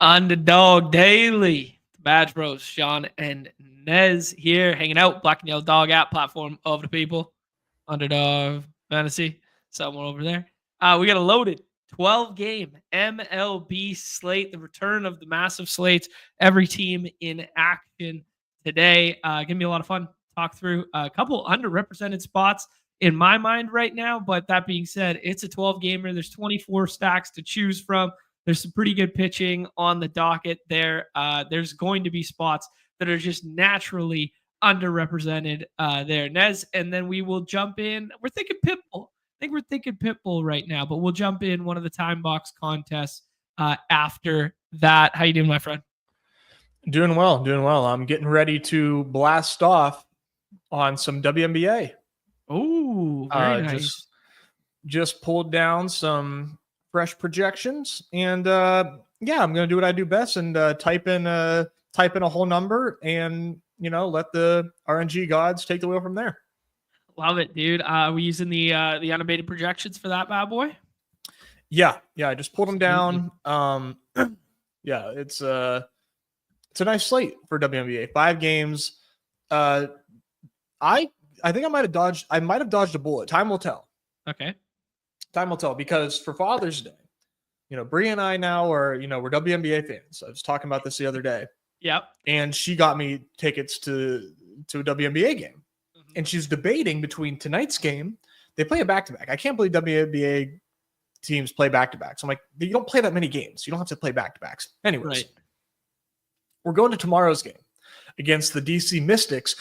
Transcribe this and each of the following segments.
Underdog Daily. Badge Bros, Jon and Nez here, hanging out. Black and Yellow Dog app, platform of the people. Underdog Fantasy, someone over there. We got a loaded 12-game MLB slate, the return of the massive slates. Every team in action today. Gonna be a lot of fun. Talk through a couple underrepresented spots in my mind right now. But that being said, it's a 12-gamer. There's 24 stacks to choose from. There's some pretty good pitching on the docket there. There's going to be spots that are just naturally underrepresented there, Nez. And then we will jump in. We're thinking Pitbull. I think we're thinking Pitbull right now, but we'll jump in one of the time box contests after that. How you doing, my friend? Doing well, doing well. I'm getting ready to blast off on some WNBA. Oh, very nice. Just pulled down some fresh projections, and yeah, I'm gonna do what I do best and type in a whole number, and let the RNG gods take the wheel from there. Love it, dude. We using the unabated projections for that bad boy? Yeah, I just pulled them down. Yeah, it's a nice slate for WNBA. 5 games. I think I might have dodged a bullet. Time will tell. Okay. Time will tell, because for Father's Day, Bree and I now are, we're WNBA fans. I was talking about this the other day. Yep. And she got me tickets to a WNBA game. Mm-hmm. And she's debating between tonight's game. They play a back-to-back. I can't believe WNBA teams play back-to-backs. I'm like, you don't play that many games. You don't have to play back-to-backs. Anyways, right. We're going to tomorrow's game against the DC Mystics.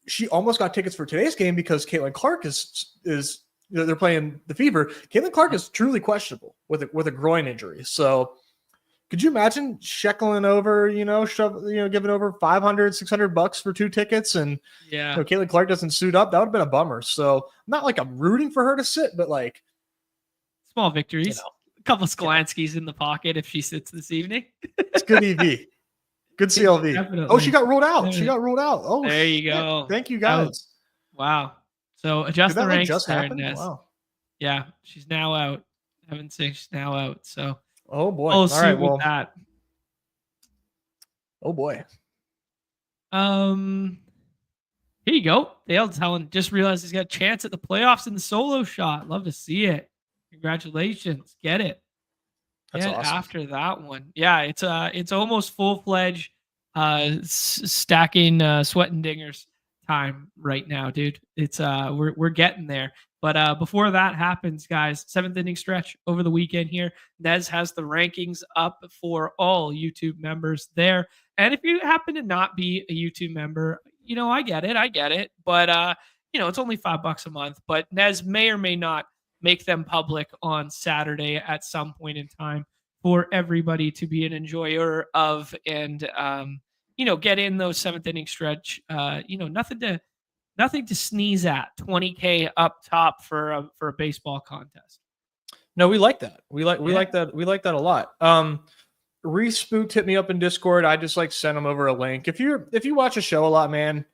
She almost got tickets for today's game because Caitlin Clark is they're playing the Fever. Caitlin Clark is truly questionable with a groin injury. So could you imagine sheckling over, giving over $500, $600 for 2 tickets, and Caitlin Clark doesn't suit up? That would have been a bummer. So not like I'm rooting for her to sit, but like small victories. A couple Skolanskis in the pocket if she sits this evening. It's good EV. Good CLV. Definitely. Oh, she got ruled out. Oh, there you go. Thank you, guys. Wow. So adjust the ranks. Just happened? Wow. Yeah, she's now out. Heaven's sake, she's now out. So. Oh boy. All right. Well. That. Oh boy. Here you go. Dale Tellen just realized he's got a chance at the playoffs in the solo shot. Love to see it. Congratulations. Get it. That's awesome. After that one. Yeah, it's almost full-fledged stacking sweat and dingers time right now, dude. It's we're getting there. But before that happens, guys, 7th inning stretch over the weekend here. Nez has the rankings up for all YouTube members there. And if you happen to not be a YouTube member, I get it. But it's only $5 a month. But Nez may or may not make them public on Saturday at some point in time for everybody to be an enjoyer of, and get in those 7th inning stretch. Nothing to sneeze at. 20K up top for a baseball contest. No, we like that. We like that. We like that a lot. Reese Spooked hit me up in Discord. I just sent him over a link. If you watch a show a lot, man,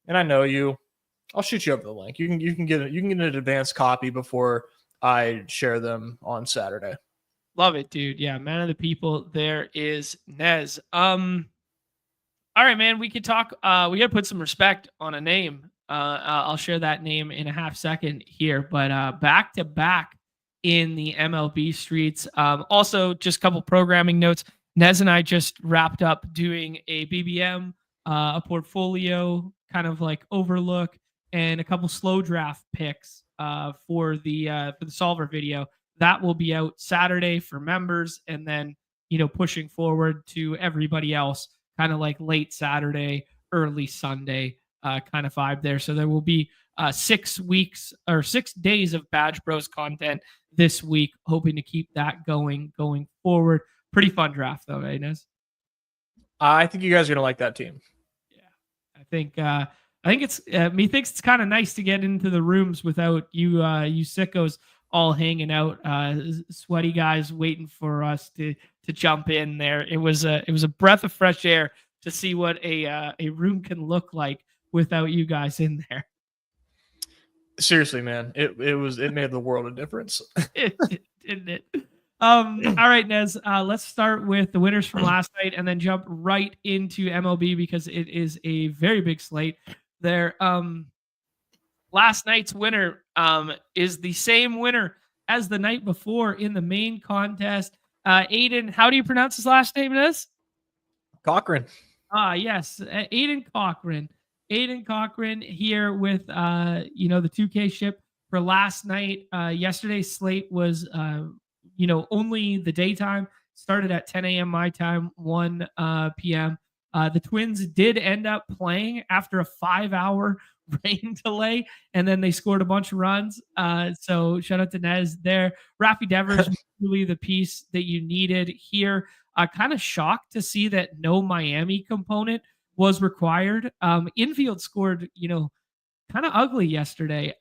and I know you, I'll shoot you over the link. You can get an advanced copy before I share them on Saturday. Love it, dude. Yeah, man of the people. There is Nez. All right, man. We could talk. We got to put some respect on a name. I'll share that name in a half second here. But back to back in the MLB streets. Also, just a couple programming notes. Nez and I just wrapped up doing a BBM, a portfolio kind of overlook, and a couple slow draft picks for the solver video. That will be out Saturday for members, and then pushing forward to everybody else, kind of late Saturday, early Sunday kind of vibe there. So there will be 6 weeks or 6 days of Badge Bros content this week, hoping to keep that going forward. Pretty fun draft though, right, Nez? I think you guys are gonna like that team. Yeah, I think it's methinks it's kind of nice to get into the rooms without you sickos all hanging out, sweaty guys waiting for us to jump in there. It was a breath of fresh air to see what a room can look like without you guys in there. Seriously, man, it made the world a difference. Didn't it? All right, Nez. Let's start with the winners from last night and then jump right into MLB because it is a very big slate. There, last night's winner is the same winner as the night before in the main contest. Aiden, how do you pronounce his last name, Nez? Cochran. Yes, Aiden Cochran. Aiden Cochran here with the 2K ship for last night. Yesterday's slate was only the daytime. Started at 10 a.m. my time, 1 p.m. The Twins did end up playing after a 5-hour rain delay, and then they scored a bunch of runs. So shout out to Nez there. Rafi Devers really the piece that you needed here. Kind of shocked to see that no Miami component was required. Infield scored, kind of ugly yesterday.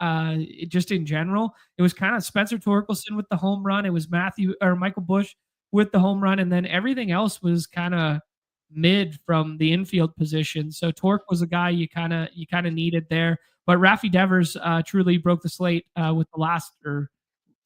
Just in general, it was kind of Spencer Torkelson with the home run. It was Michael Busch with the home run, and then everything else was kind of mid from the infield position. So Torque was a guy you kind of needed there. But Rafi Devers truly broke the slate with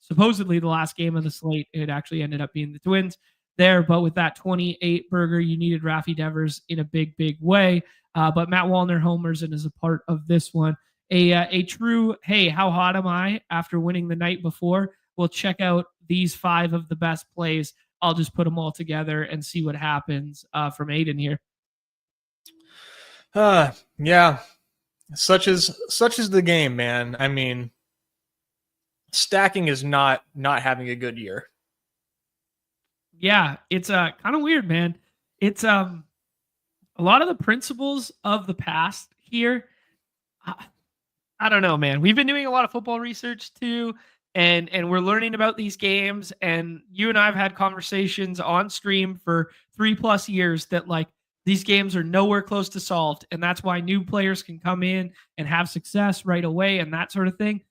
supposedly the last game of the slate. It actually ended up being the Twins there, but with that 28 burger, you needed Rafi Devers in a big way. But Matt Wallner homers and is a part of this one. A true, hey, how hot am I after winning the night before? We'll check out these 5 of the best plays. I'll just put them all together and see what happens from Aiden here. Yeah. Such is the game, man. I mean, stacking is not having a good year. Yeah, it's kind of weird, man. It's a lot of the principles of the past here. I don't know, man. We've been doing a lot of football research too, and we're learning about these games. And you and I have had conversations on stream for 3+ years that like these games are nowhere close to solved, and that's why new players can come in and have success right away and that sort of thing.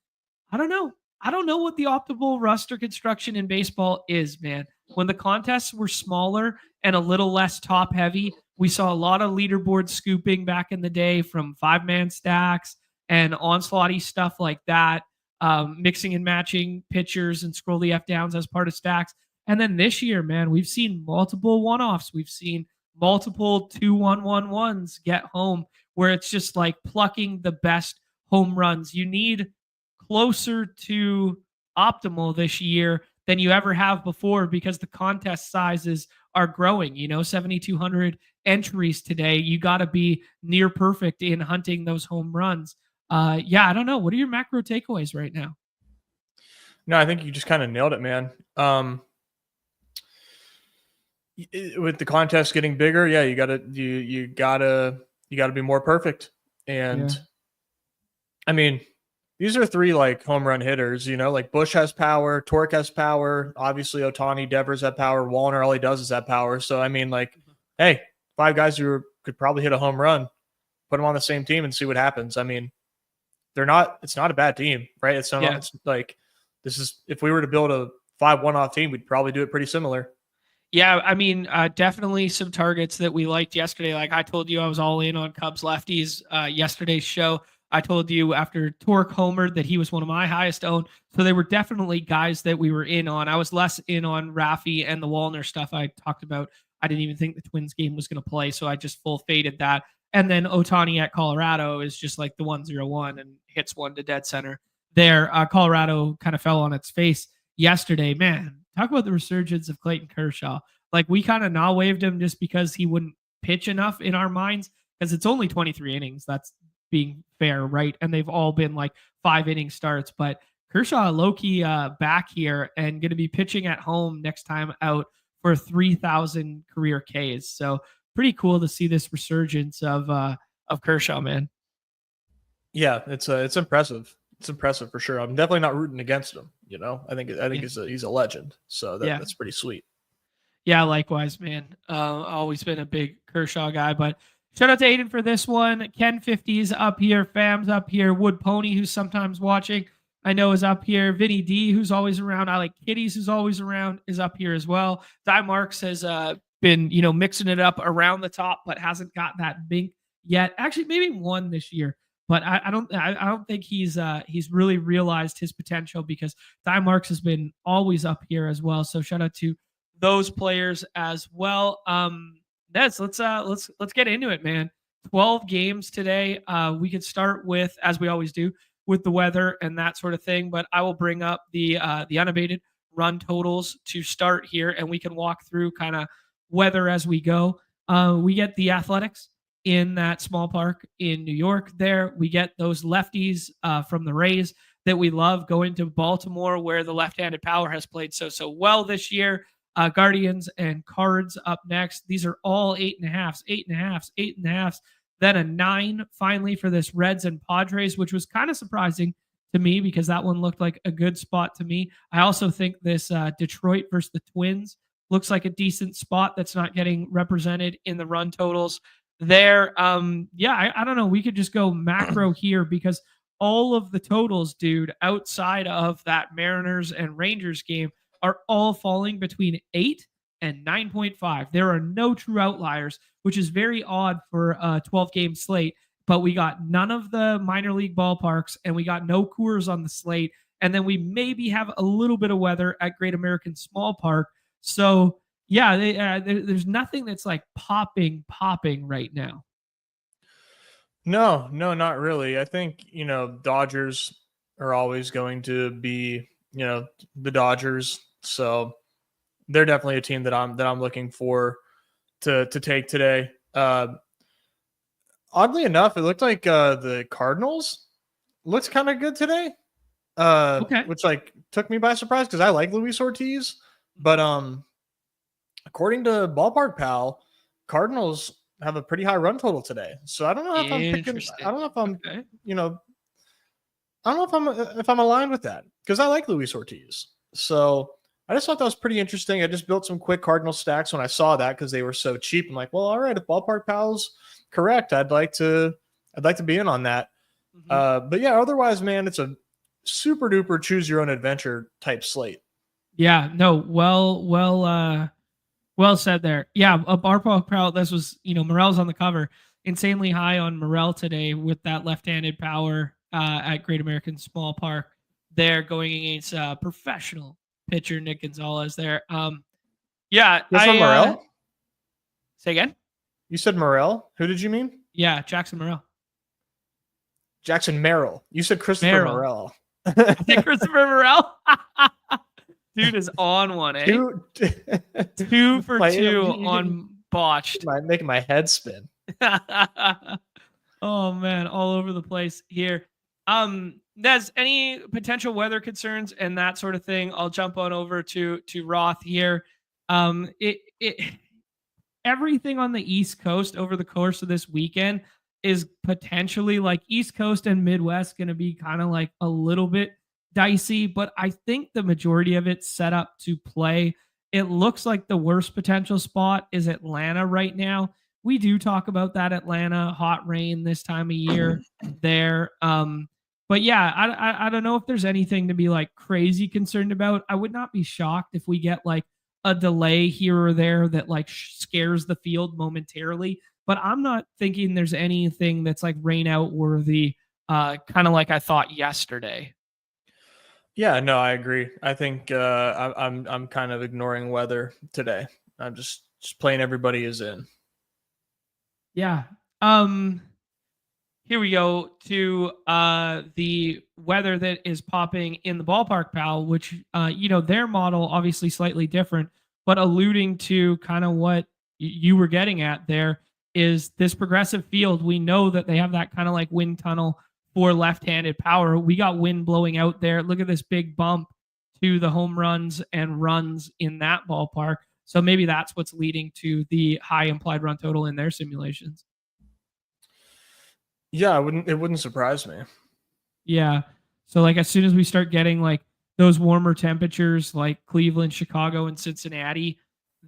I don't know. I don't know what the optimal roster construction in baseball is, man. When the contests were smaller and a little less top heavy, we saw a lot of leaderboard scooping back in the day from 5-man stacks and onslaughty stuff like that, mixing and matching pitchers and scroll the F downs as part of stacks. And then this year, man, we've seen multiple one-offs. We've seen multiple 2-1-1-1s get home where it's just like plucking the best home runs. You need closer to optimal this year than you ever have before because the contest sizes are growing. 7,200 entries today. You got to be near perfect in hunting those home runs. I don't know. What are your macro takeaways right now? No, I think you just kind of nailed it, man. With the contest getting bigger, yeah, you gotta be more perfect. And yeah. I mean, these are 3 like home run hitters, like Busch has power, Torque has power. Obviously, Ohtani, Devers have power. Wallner, all he does is have power. So, I mean, like, hey, 5 guys who could probably hit a home run, put them on the same team and see what happens. I mean, it's not a bad team, right? It's like, if we were to build a 5 one-off team, we'd probably do it pretty similar. Yeah, I mean, definitely some targets that we liked yesterday. Like I told you, I was all in on Cubs lefties yesterday's show. I told you after Torque homered that he was one of my highest owned. So they were definitely guys that we were in on. I was less in on Rafi and the Wallner stuff I talked about. I didn't even think the Twins game was going to play, so I just full faded that. And then Ohtani at Colorado is just like the 1-0-1 and hits one to dead center. There, Colorado kind of fell on its face yesterday. Man, talk about the resurgence of Clayton Kershaw. Like we kind of waved him just because he wouldn't pitch enough in our minds because it's only 23 innings. That's being fair, right? And they've all been like 5-inning starts. But Kershaw low-key back here and going to be pitching at home next time out for 3,000 career Ks. So pretty cool to see this resurgence of Kershaw, man. Yeah, it's impressive. It's impressive for sure. I'm definitely not rooting against him. I think he's a legend. So that's pretty sweet. Yeah, likewise, man. Always been a big Kershaw guy, but shout out to Aiden for this one. Ken 50's up here. Fam's up here. Wood Pony, who's sometimes watching, I know is up here. Vinny D, who's always around. I like Kitties, who's always around, is up here as well. Di Marks has been, mixing it up around the top, but hasn't got that bink yet. Actually, maybe one this year. but I don't think he's really realized his potential, because Ty Marks has been always up here as well. So shout out to those players as well. Nez, let's get into it, man. 12 games today. We could start with, as we always do, with the weather and that sort of thing, but I will bring up the unabated run totals to start here, and we can walk through kind of weather as we go. We get the Athletics in that small park in New York there. We get those lefties from the Rays that we love going to Baltimore, where the left-handed power has played so well this year. Guardians and Cards up next. These are all 8.5s, 8.5s, 8.5s. Then a 9 finally for this Reds and Padres, which was kind of surprising to me because that one looked like a good spot to me. I also think this Detroit versus the Twins looks like a decent spot that's not getting represented in the run totals there. I don't know. We could just go macro here, because all of the totals, dude, outside of that Mariners and Rangers game are all falling between 8 and 9.5. There are no true outliers, which is very odd for a 12-game slate. But we got none of the minor league ballparks, and we got no Coors on the slate. And then we maybe have a little bit of weather at Great American Small Park. So, yeah, there's nothing that's like popping right now. No, not really. I think, Dodgers are always going to be, the Dodgers. So they're definitely a team that I'm looking for to take today. Oddly enough, it looked like the Cardinals looks kind of good today. Which took me by surprise because I like Luis Ortiz, but according to Ballpark Pal, Cardinals have a pretty high run total today. So I don't know if I'm picking. I don't know if I'm, okay. I don't know if I'm aligned with that, because I like Luis Ortiz. So I just thought that was pretty interesting. I just built some quick Cardinal stacks when I saw that because they were so cheap. I'm like, well, all right, if Ballpark Pal's correct, I'd like to be in on that. Mm-hmm. But yeah, otherwise, man, it's a super duper choose your own adventure type slate. Yeah, no, well said there. Yeah, Ballpark Pal, this was, Morel's on the cover. Insanely high on Morel today with that left-handed power at Great American Small Park. There going against professional pitcher Nick Gonzalez there. Morel? Say again? You said Morel? Who did you mean? Yeah, Jackson Morel. Jackson Merrill. You said Christopher Morel. I think Christopher Morel. Dude is on one, eh? 2 for 2 on botched. Making my head spin. Oh man, all over the place here. Nez, any potential weather concerns and that sort of thing? I'll jump on over to Roth here. Everything on the East Coast over the course of this weekend is potentially like East Coast and Midwest going to be kind of like a little bit dicey, but I think the majority of it's set up to play. It looks like the worst potential spot is Atlanta right now. We do talk about that Atlanta hot rain this time of year there. But yeah, I don't know if there's anything to be like crazy concerned about. I would not be shocked if we get like a delay here or there that like scares the field momentarily, but I'm not thinking there's anything that's like rain out worthy, kind of like I thought yesterday. Yeah, no, I agree. I think I'm kind of ignoring weather today. I'm just playing everybody is in. Yeah. Here we go to the weather that is popping in the Ballpark Pal, which their model obviously slightly different, but alluding to kind of what you were getting at there is this progressive field. We know that they have that kind of like wind tunnel for left-handed power. We got wind blowing out there. Look at this big bump to the home runs and runs in that ballpark. So maybe that's what's leading to the high implied run total in their simulations. Yeah, it wouldn't surprise me. Yeah. So like as soon as we start getting like those warmer temperatures like Cleveland, Chicago, and Cincinnati,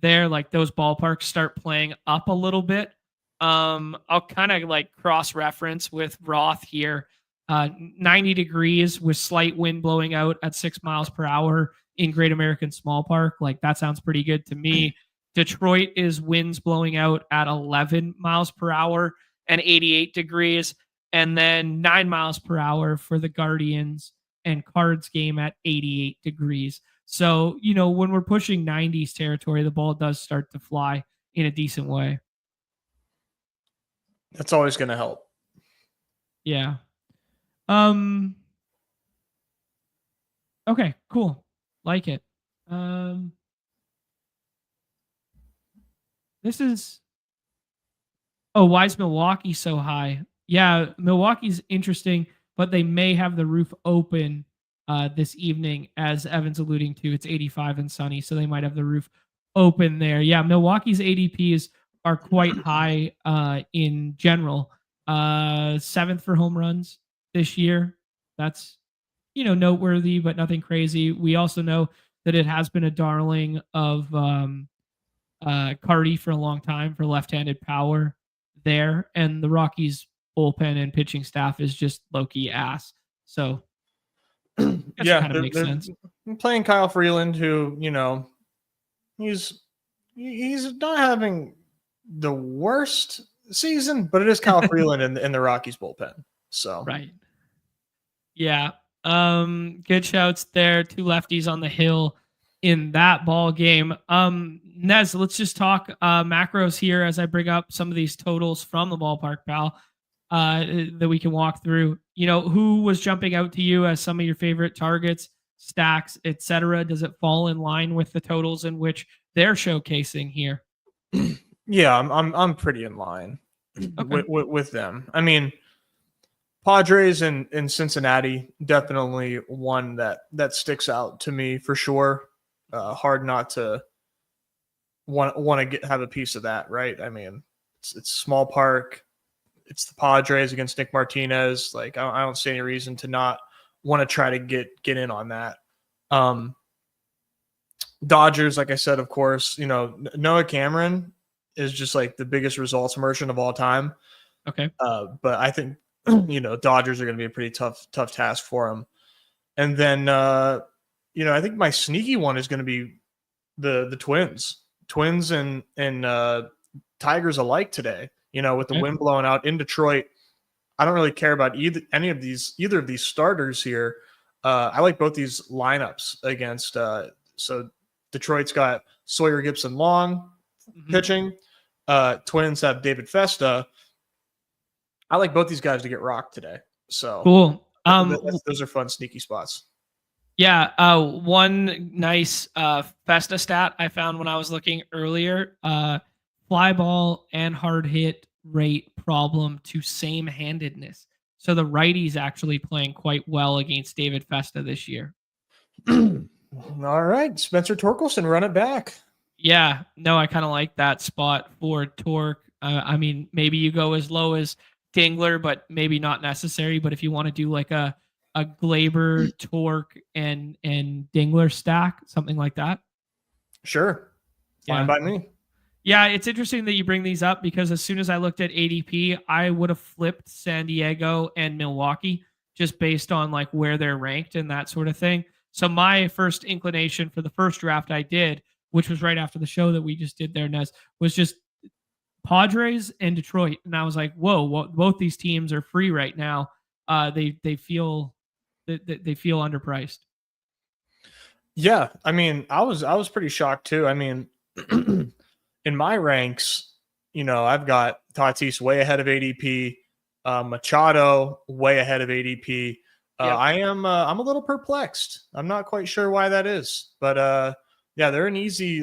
there, like those ballparks start playing up a little bit. I'll kind of like cross-reference with Roth here. 90 degrees with slight wind blowing out at 6 miles per hour in Great American Small Park. Like that sounds pretty good to me. Detroit is winds blowing out at 11 miles per hour and 88 degrees. and then 9 miles per hour for the Guardians and Cards game at 88 degrees. So, when we're pushing 90s territory, the ball does start to fly in a decent way. That's always going to help. Yeah. Okay, cool. Like it. This is why is Milwaukee so high? Yeah, Milwaukee's interesting, but they may have the roof open this evening, as Evan's alluding to. It's 85 and sunny, so they might have the roof open there. Yeah, Milwaukee's ADPs are quite high in general. 7th for home runs this year. That's noteworthy, but nothing crazy. We also know that it has been a darling of Cardi for a long time for left-handed power there, and the Rockies bullpen and pitching staff is just low-key ass. So yeah, kind of makes sense. Playing Kyle Freeland, who he's not having the worst season, but it is Kyle Freeland in the Rockies bullpen. So right, yeah. Good shouts there. 2 lefties on the hill in that ball game. Nez, let's just talk macros here as I bring up some of these totals from the ballpark, pal, that we can walk through. Who was jumping out to you as some of your favorite targets, stacks, etc.? Does it fall in line with the totals in which they're showcasing here? Yeah, I'm pretty in line with them. I mean, Padres and Cincinnati, definitely one that sticks out to me for sure. Hard not to want to have a piece of that, right? I mean, it's small park. It's the Padres against Nick Martinez. Like, I don't see any reason to not want to try to get in on that. Dodgers, like I said, of course, Noah Cameron is just like the biggest results merchant of all time. Okay. But I think, Dodgers are going to be a pretty tough task for him. And then, I think my sneaky one is going to be the Twins and Tigers alike today. With the wind blowing out in Detroit, I don't really care about either of these starters here. I like both these lineups against. So Detroit's got Sawyer Gibson Long pitching. Twins have David Festa. I like both these guys to get rocked today. So cool. Those are fun, sneaky spots. Yeah. One nice Festa stat I found when I was looking earlier, fly ball and hard hit rate problem to same-handedness. So the righty's actually playing quite well against David Festa this year. All right. Spencer Torkelson, run it back. Yeah. No, I kind of like that spot for Torque. I mean, maybe you go as low as Dingler, but maybe not necessary. But if you want to do like a Glaber, Torque, and Dingler stack, something like that. Sure. Fine by me. Yeah, it's interesting that you bring these up because as soon as I looked at ADP, I would have flipped San Diego and Milwaukee just based on like where they're ranked and that sort of thing. So my first inclination for the first draft I did, which was right after the show that we just did there, Nez, was just Padres and Detroit. And I was like, whoa, both these teams are free right now. They feel underpriced. Yeah, I mean, I was pretty shocked too. I mean, in my ranks, I've got Tatis way ahead of ADP, Machado way ahead of ADP. Yep. I'm a little perplexed. I'm not quite sure why that is, but yeah, they're an easy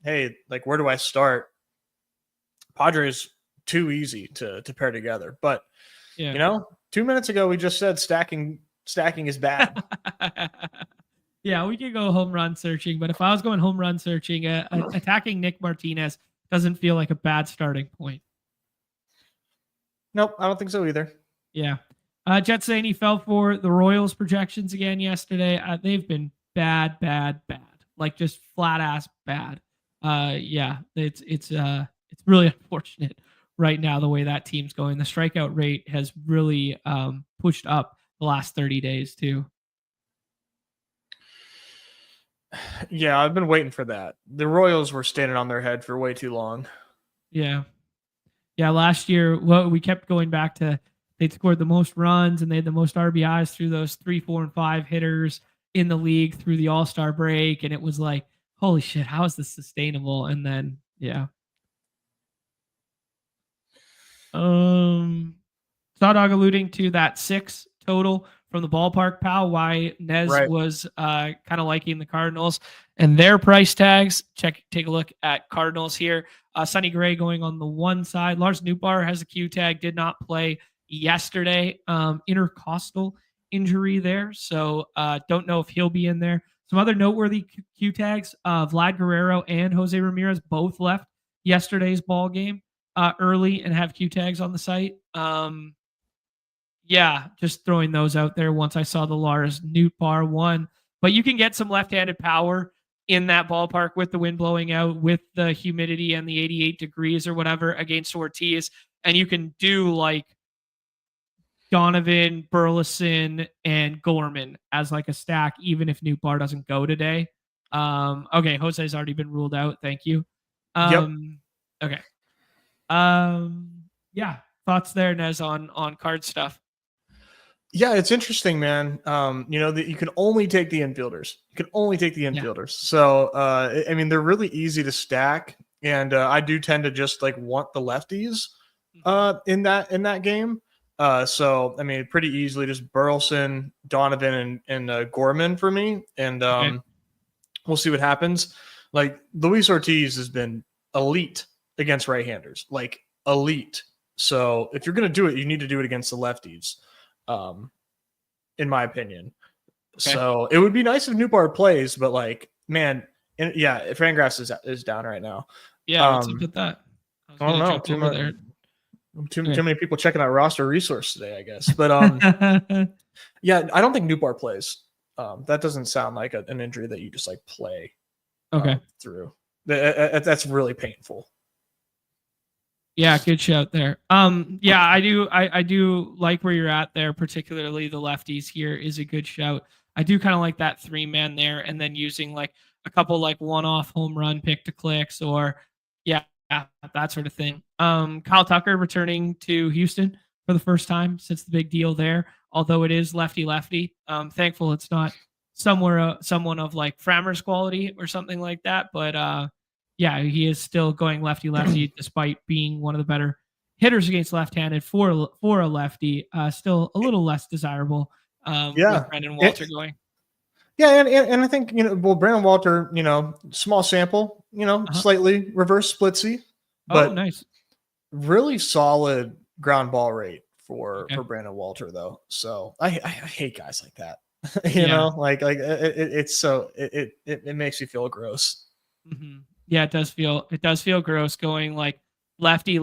hey, where do I start? Padres too easy to pair together, but 2 minutes ago we just said stacking is bad. Yeah, we could go home run searching, but if I was going home run searching, attacking Nick Martinez doesn't feel like a bad starting point. Nope, I don't think so either. Yeah. Jet saying he fell for the Royals projections again yesterday. They've been bad. Like just flat ass bad. Yeah, it's really unfortunate right now the way that team's going. The strikeout rate has really pushed up the last 30 days too. Yeah, I've been waiting for that. The Royals were standing on their head for way too long. Yeah. Last year, we kept going back to they scored the most runs and they had the most RBIs through those 3, 4, and 5 hitters in the league through the All-Star break. And it was like, holy shit, how is this sustainable? And then, yeah. Sawdog alluding to that 6 total from the ballpark, pal, why Nez was kind of liking the Cardinals and their price tags. Take a look at Cardinals here. Sonny Gray going on the one side. Lars Nootbaar has a Q tag, did not play yesterday. Intercostal injury there, so don't know if he'll be in there. Some other noteworthy Q tags, Vlad Guerrero and Jose Ramirez both left yesterday's ball game early and have Q tags on the site. Yeah, just throwing those out there once I saw the Lars Nootbaar one. But you can get some left-handed power in that ballpark with the wind blowing out, with the humidity and the 88 degrees or whatever against Ortiz. And you can do like Donovan, Burleson, and Gorman as like a stack, even if Nootbaar doesn't go today. Okay, Jose's already been ruled out. Thank you. Okay. Yeah, thoughts there, Nez, on card stuff? Yeah, it's interesting, man. That you can only take the infielders. So, I mean, they're really easy to stack, and I do tend to just like want the lefties in that game. So, I mean, pretty easily just Burleson, Donovan, and Gorman for me, and we'll see what happens. Like Luis Ortiz has been elite against right-handers, like elite. So, if you're gonna do it, you need to do it against the lefties. In my opinion. Okay. So it would be nice if Nootbaar plays, but like, man, Fangraphs is down right now. Yeah, what's up with that? I don't know. Too many people checking out roster resource today, I guess. But yeah, I don't think Nootbaar plays. That doesn't sound like an injury that you just like play through. That's really painful. Yeah, good shout there. Yeah, I do like where you're at there, particularly the lefties here is a good shout. I do kind of like that 3-man there, and then using like a couple like one-off home run pick to clicks or that sort of thing. Kyle Tucker returning to Houston for the first time since the big deal there, although it is lefty. Thankful it's not someone of like Frammer's quality or something like that, but yeah, he is still going lefty despite being one of the better hitters against left-handed for a lefty. Still a little less desirable. With Brandon Walter going. Yeah, and I think Brandon Walter, small sample, slightly reverse splitsy, but nice, really solid ground ball rate for Brandon Walter though. So I hate guys like that. It makes you feel gross. Mm-hmm. Yeah, it does feel gross going like lefty,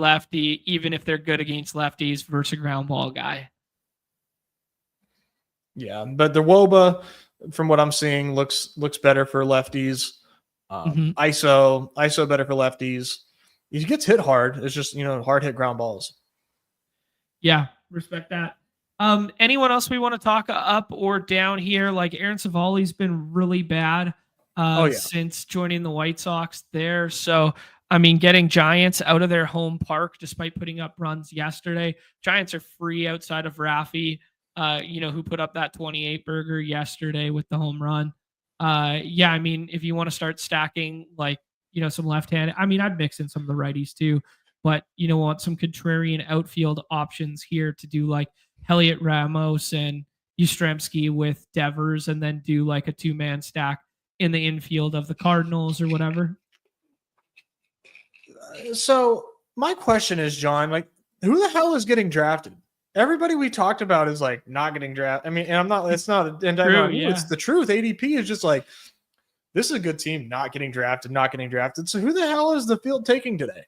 even if they're good against lefties versus a ground ball guy. Yeah, but the WOBA, from what I'm seeing, looks better for lefties. ISO better for lefties. He gets hit hard. It's just hard hit ground balls. Yeah, respect that. Anyone else we want to talk up or down here? Like Aaron Savali's been really bad. Since joining the White Sox there. So, I mean, getting Giants out of their home park despite putting up runs yesterday. Giants are free outside of Raffy, who put up that 28 burger yesterday with the home run. Yeah, I mean, if you want to start stacking like, some left-handed, I mean, I'd mix in some of the righties too, but want some contrarian outfield options here to do like Heliot Ramos and Yastrzemski with Devers and then do like a 2-man stack in the infield of the Cardinals or whatever. So my question is, John, like, who the hell is getting drafted? Everybody we talked about is like not getting drafted. I mean, and it's not, and it's the truth. ADP is just like, this is a good team, not getting drafted. So who the hell is the field taking today?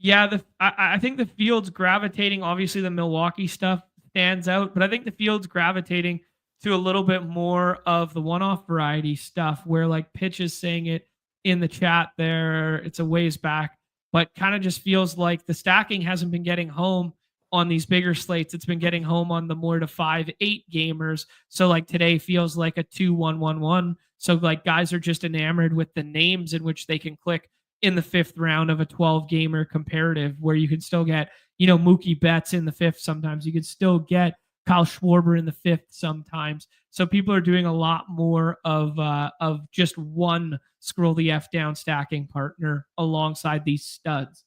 Yeah, I think the field's gravitating. Obviously, the Milwaukee stuff stands out, but I think the field's gravitating to a little bit more of the one-off variety stuff where like Pitch is saying it in the chat there. It's a ways back, but kind of just feels like the stacking hasn't been getting home on these bigger slates. It's been getting home on the more to 5-8 gamers. So like today feels like a 2-1-1-1. So like guys are just enamored with the names in which they can click in the 5th round of a 12-gamer comparative where you can still get, Mookie Betts in the 5th sometimes. You could still get Kyle Schwarber in the 5th sometimes. So people are doing a lot more of just one scroll the F down stacking partner alongside these studs.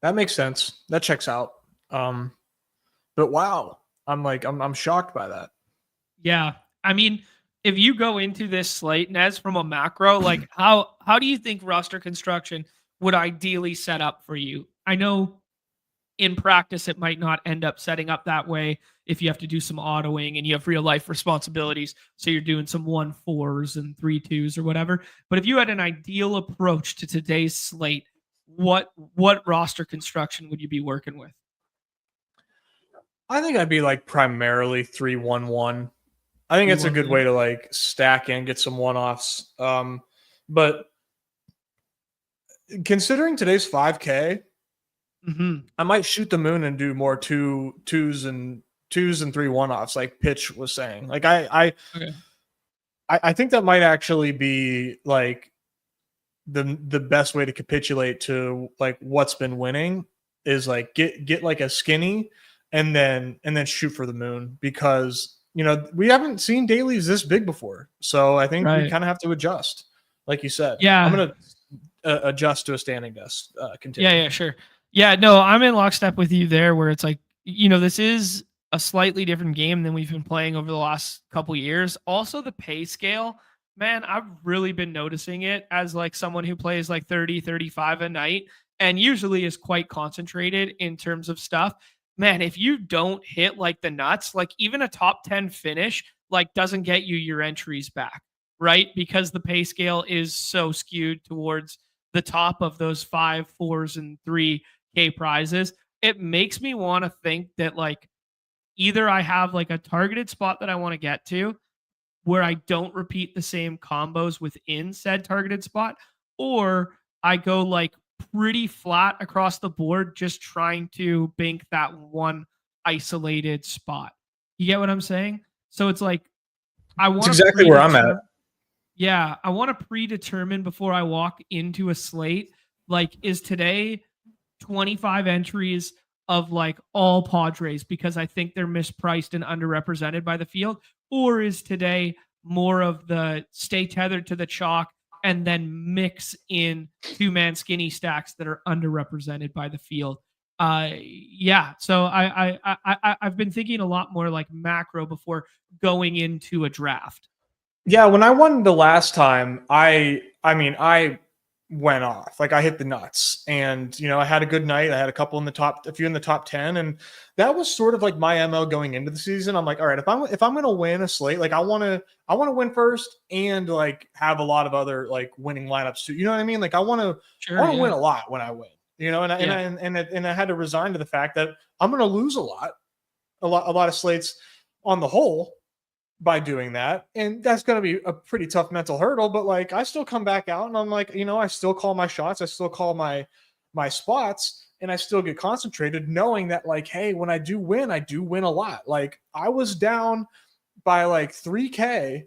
That makes sense. That checks out. But wow, I'm shocked by that. Yeah. I mean, if you go into this slate, Nez, from a macro, like how do you think roster construction would ideally set up for you? I know in practice it might not end up setting up that way if you have to do some autoing and you have real life responsibilities. So you're doing some 1-4s and 3-2s or whatever. But if you had an ideal approach to today's slate, what roster construction would you be working with? I think I'd be like primarily 3-1-1. I think it's a good way to like stack and get some one-offs. But considering today's 5K, I might shoot the moon and do more twos and 3 one-offs, like Pitch was saying. Like I think that might actually be like the best way to capitulate to like what's been winning is like get like a skinny and then shoot for the moon, because we haven't seen dailies this big before. So I think we kind of have to adjust, like you said. Yeah, I'm gonna adjust to a standing desk. Continue. Yeah, sure. Yeah, no, I'm in lockstep with you there, where it's like, this is a slightly different game than we've been playing over the last couple years. Also, the pay scale, man, I've really been noticing it as like someone who plays like 30, 35 a night and usually is quite concentrated in terms of stuff. Man, if you don't hit like the nuts, like even a top 10 finish, like doesn't get you your entries back, right? Because the pay scale is so skewed towards the top of those 5, 4s, and 3K prizes. It makes me want to think that like either I have like a targeted spot that I want to get to where I don't repeat the same combos within said targeted spot, or I go like pretty flat across the board, just trying to bank that one isolated spot. You get what I'm saying? So it's like, I want That's exactly where I'm at. Yeah, I want to predetermine before I walk into a slate, like, is today 25 entries of like all Padres because I think they're mispriced and underrepresented by the field? Or is today more of the stay tethered to the chalk and then mix in 2-man skinny stacks that are underrepresented by the field? Yeah. So I've been thinking a lot more like macro before going into a draft. Yeah, when I won the last time, I went off. Like I hit the nuts, and I had a good night. I had a few in the top 10, and that was sort of like my MO going into the season. I'm like, all right, if I'm going to win a slate, like I want to win first and like have a lot of other like winning lineups too. You know what I mean? Like I want to win a lot when I win. And I had to resign to the fact that I'm going to lose a lot of slates on the whole by doing that, and that's going to be a pretty tough mental hurdle. But like I still come back out and I'm like, I still call my shots, I still call my spots, and I still get concentrated knowing that like, hey, when I do win a lot. Like I was down by like 3K,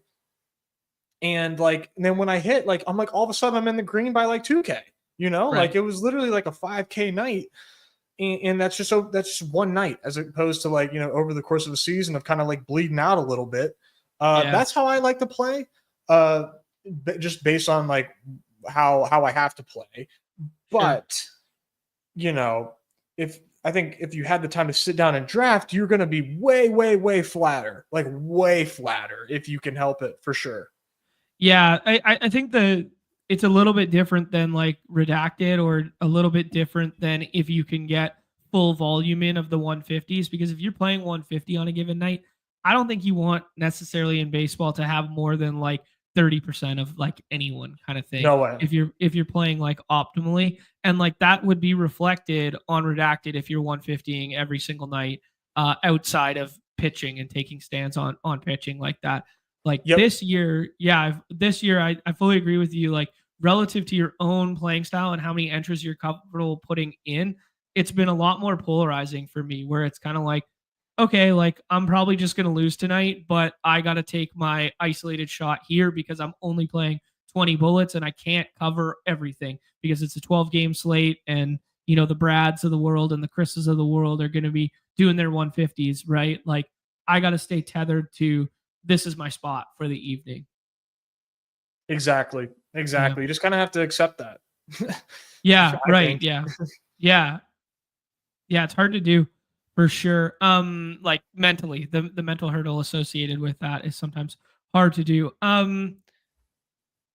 and then when I hit, like I'm like all of a sudden I'm in the green by like 2K, like it was literally like a 5K night. And that's just one night, as opposed to like, over the course of the season of kind of like bleeding out a little bit. That's how I like to play, just based on like how I have to play. But, if you had the time to sit down and draft, you're going to be way, way, way flatter, like way flatter if you can help it, for sure. Yeah, I think it's a little bit different than like redacted, or a little bit different than if you can get full volume in of the 150s, because if you're playing 150 on a given night, I don't think you want necessarily in baseball to have more than like 30% of like anyone kind of thing. No way. If you're playing like optimally, and like that would be reflected on redacted if you're 150ing every single night outside of pitching and taking stands on pitching like that. Like this year, I fully agree with you. Like relative to your own playing style and how many entries you're comfortable putting in, it's been a lot more polarizing for me, where it's kind of like, okay, like I'm probably just going to lose tonight, but I got to take my isolated shot here because I'm only playing 20 bullets and I can't cover everything because it's a 12-game slate, and the Brads of the world and the Chris's of the world are going to be doing their 150s, right? Like, I got to stay tethered to this is my spot for the evening. Exactly. Yeah. You just kind of have to accept that. Yeah, right. Yeah. Yeah. Yeah, it's hard to do for sure. Like mentally, the mental hurdle associated with that is sometimes hard to do.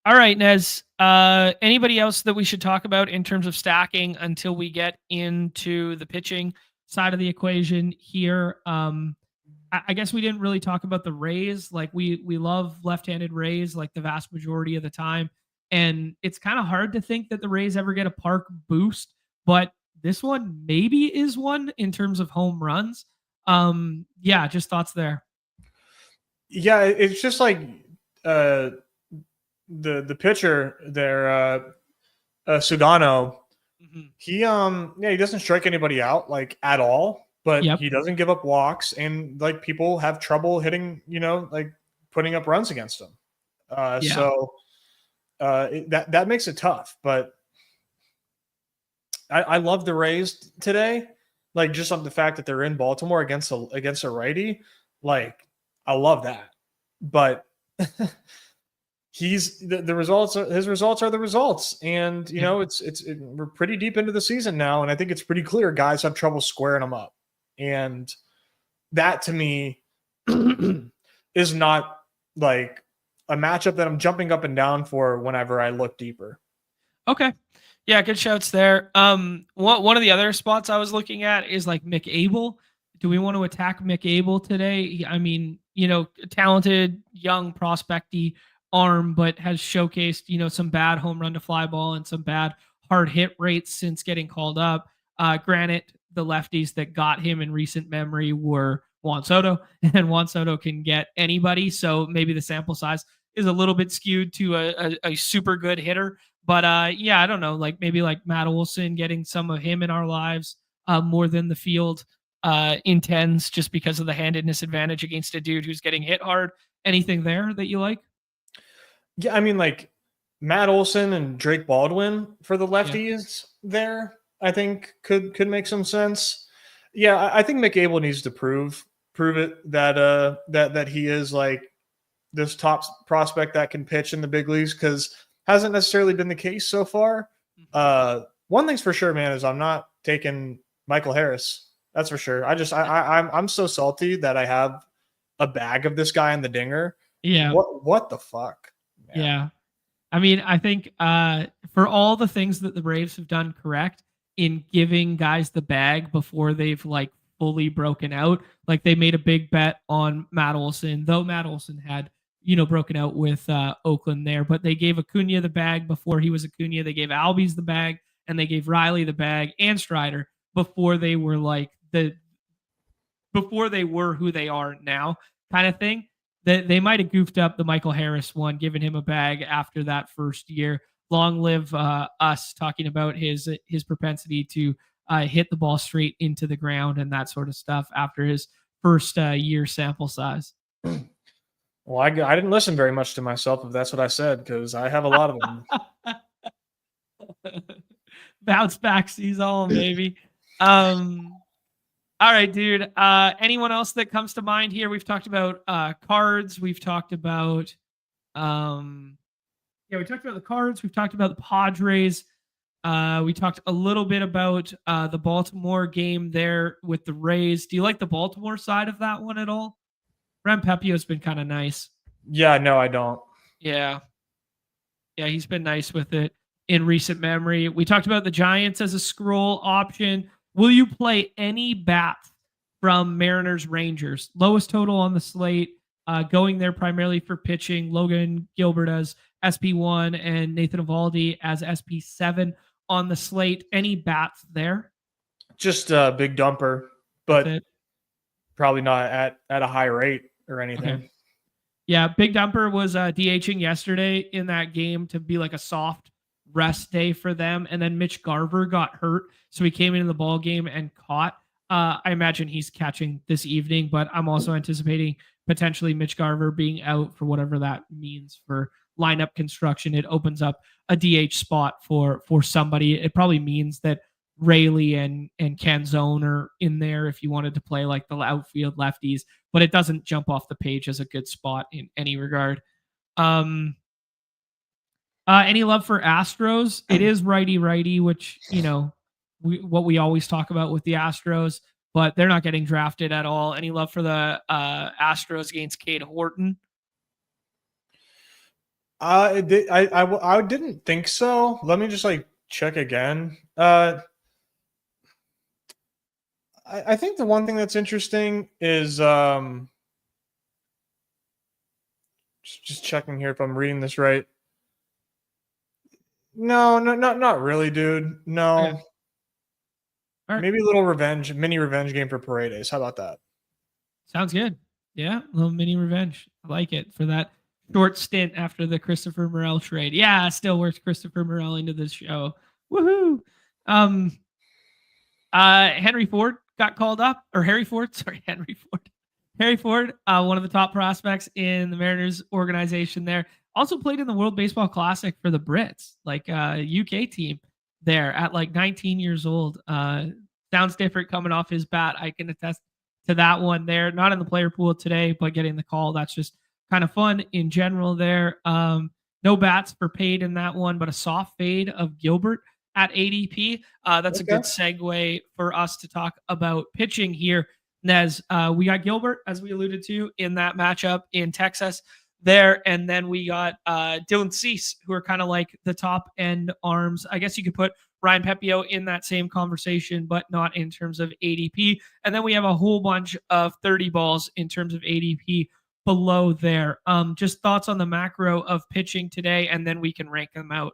All right, Nez. Anybody else that we should talk about in terms of stacking until we get into the pitching side of the equation here? I guess we didn't really talk about the Rays. Like we love left-handed Rays like the vast majority of the time, and it's kind of hard to think that the Rays ever get a park boost, but this one maybe is one in terms of home runs. Yeah, just thoughts there. Yeah, it's just like the pitcher there, Sugano. Mm-hmm. He doesn't strike anybody out like at all, but Yep. he doesn't give up walks, and like people have trouble hitting, like putting up runs against him. So that makes it tough. But I love the Rays today, like just on the fact that they're in Baltimore against a righty. Like I love that, but the results. His results are the results, and we're pretty deep into the season now, and I think it's pretty clear guys have trouble squaring them up, and that to me is not like a matchup that I'm jumping up and down for whenever I look deeper. Okay. Yeah, good shouts there. One of the other spots I was looking at is like Mick Abel. Do we want to attack Mick Abel today? I mean, talented, young, prospecty arm, but has showcased, some bad home run to fly ball and some bad hard hit rates since getting called up. Granted, the lefties that got him in recent memory were Juan Soto, and Juan Soto can get anybody. So maybe the sample size is a little bit skewed to a super good hitter. But I don't know, like maybe like Matt Olson, getting some of him in our lives more than the field intends, just because of the handedness advantage against a dude who's getting hit hard. Anything there that you like? Yeah, I mean, like Matt Olson and Drake Baldwin for the lefties there, I think could make some sense. Yeah, I think Mick Abel needs to prove it that he is like this top prospect that can pitch in the big leagues, because hasn't necessarily been the case so far. One thing's for sure, man, is I'm not taking Michael Harris. That's for sure. I'm so salty that I have a bag of this guy in the dinger. Yeah. What the fuck? Man. Yeah. I mean, I think for all the things that the Braves have done correct in giving guys the bag before they've like fully broken out, like they made a big bet on Matt Olson, though Matt Olson had broken out with Oakland there, but they gave Acuna the bag before he was Acuna. They gave Albies the bag, and they gave Riley the bag and Strider before they were before they were who they are now, kind of thing. That they might have goofed up the Michael Harris one, giving him a bag after that first year. Long live us talking about his propensity to hit the ball straight into the ground and that sort of stuff after his first year sample size. Well, I didn't listen very much to myself, if that's what I said, because I have a lot of them. Bounce back sees all, maybe. All right, dude. Anyone else that comes to mind here? We've talked about cards. We've talked about we talked about the Cards. We've talked about the Padres. We talked a little bit about the Baltimore game there with the Rays. Do you like the Baltimore side of that one at all? Ren Pepio's been kind of nice. Yeah, no, I don't. Yeah, he's been nice with it in recent memory. We talked about the Giants as a scroll option. Will you play any bats from Mariners Rangers? Lowest total on the slate, going there primarily for pitching. Logan Gilbert as SP1 and Nathan Eovaldi as SP7 on the slate. Any bats there? Just a big dumper, but probably not at a high rate or anything. Okay. Yeah, Big Dumper was DHing yesterday in that game to be like a soft rest day for them, and then Mitch Garver got hurt, so he came into the ball game and caught. I imagine he's catching this evening, but I'm also anticipating potentially Mitch Garver being out for whatever that means for lineup construction, it opens up a DH spot for somebody. It probably means that Rayleigh and Canzone are in there if you wanted to play like the outfield lefties, but it doesn't jump off the page as a good spot in any regard. Any love for Astros? It is righty, which, what we always talk about with the Astros, but they're not getting drafted at all. Any love for the Astros against Cade Horton? I didn't think so. Let me just check again. I think the one thing that's interesting is just checking here if I'm reading this right. No, not really, dude. No. Okay. Right. Maybe a little mini revenge game for Paredes. How about that? Sounds good. Yeah, a little mini revenge. I like it for that short stint after the Christopher Morel trade. Yeah, still works Christopher Morel into the show. Woohoo! Henry Ford got called up, or Harry Ford. Sorry, Henry Ford. Harry Ford, one of the top prospects in the Mariners organization there. Also played in the World Baseball Classic for the Brits, like a UK team there at 19 years old. Sounds different coming off his bat. I can attest to that one there. Not in the player pool today, but getting the call. That's just kind of fun in general there. No bats for paid in that one, but a soft fade of Gilbert at ADP. That's a good segue for us to talk about pitching here. Nez, we got Gilbert, as we alluded to, in that matchup in Texas there. And then we got Dylan Cease, who are kind of like the top end arms. I guess you could put Ryan Pepio in that same conversation, but not in terms of ADP. And then we have a whole bunch of 30 balls in terms of ADP below there. Just thoughts on the macro of pitching today, and then we can rank them out.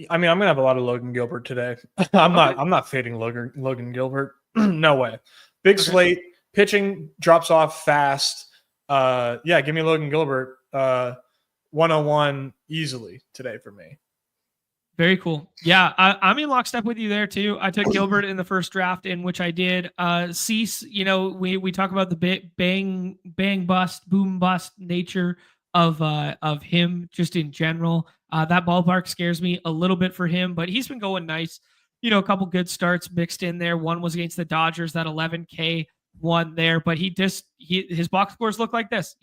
I mean, I'm gonna have a lot of Logan Gilbert today. I'm not fading Logan Gilbert. No way. Big slate. Pitching drops off fast. Yeah, give me Logan Gilbert 101 easily today for me. Very cool. Yeah, I'm in lockstep with you there too. I took Gilbert in the first draft, in which I did. Cease, we talk about the bang bust, boom bust nature of him just in general. That ballpark scares me a little bit for him, but he's been going nice. A couple good starts mixed in there. One was against the Dodgers, that 11K one there, but his box scores look like this,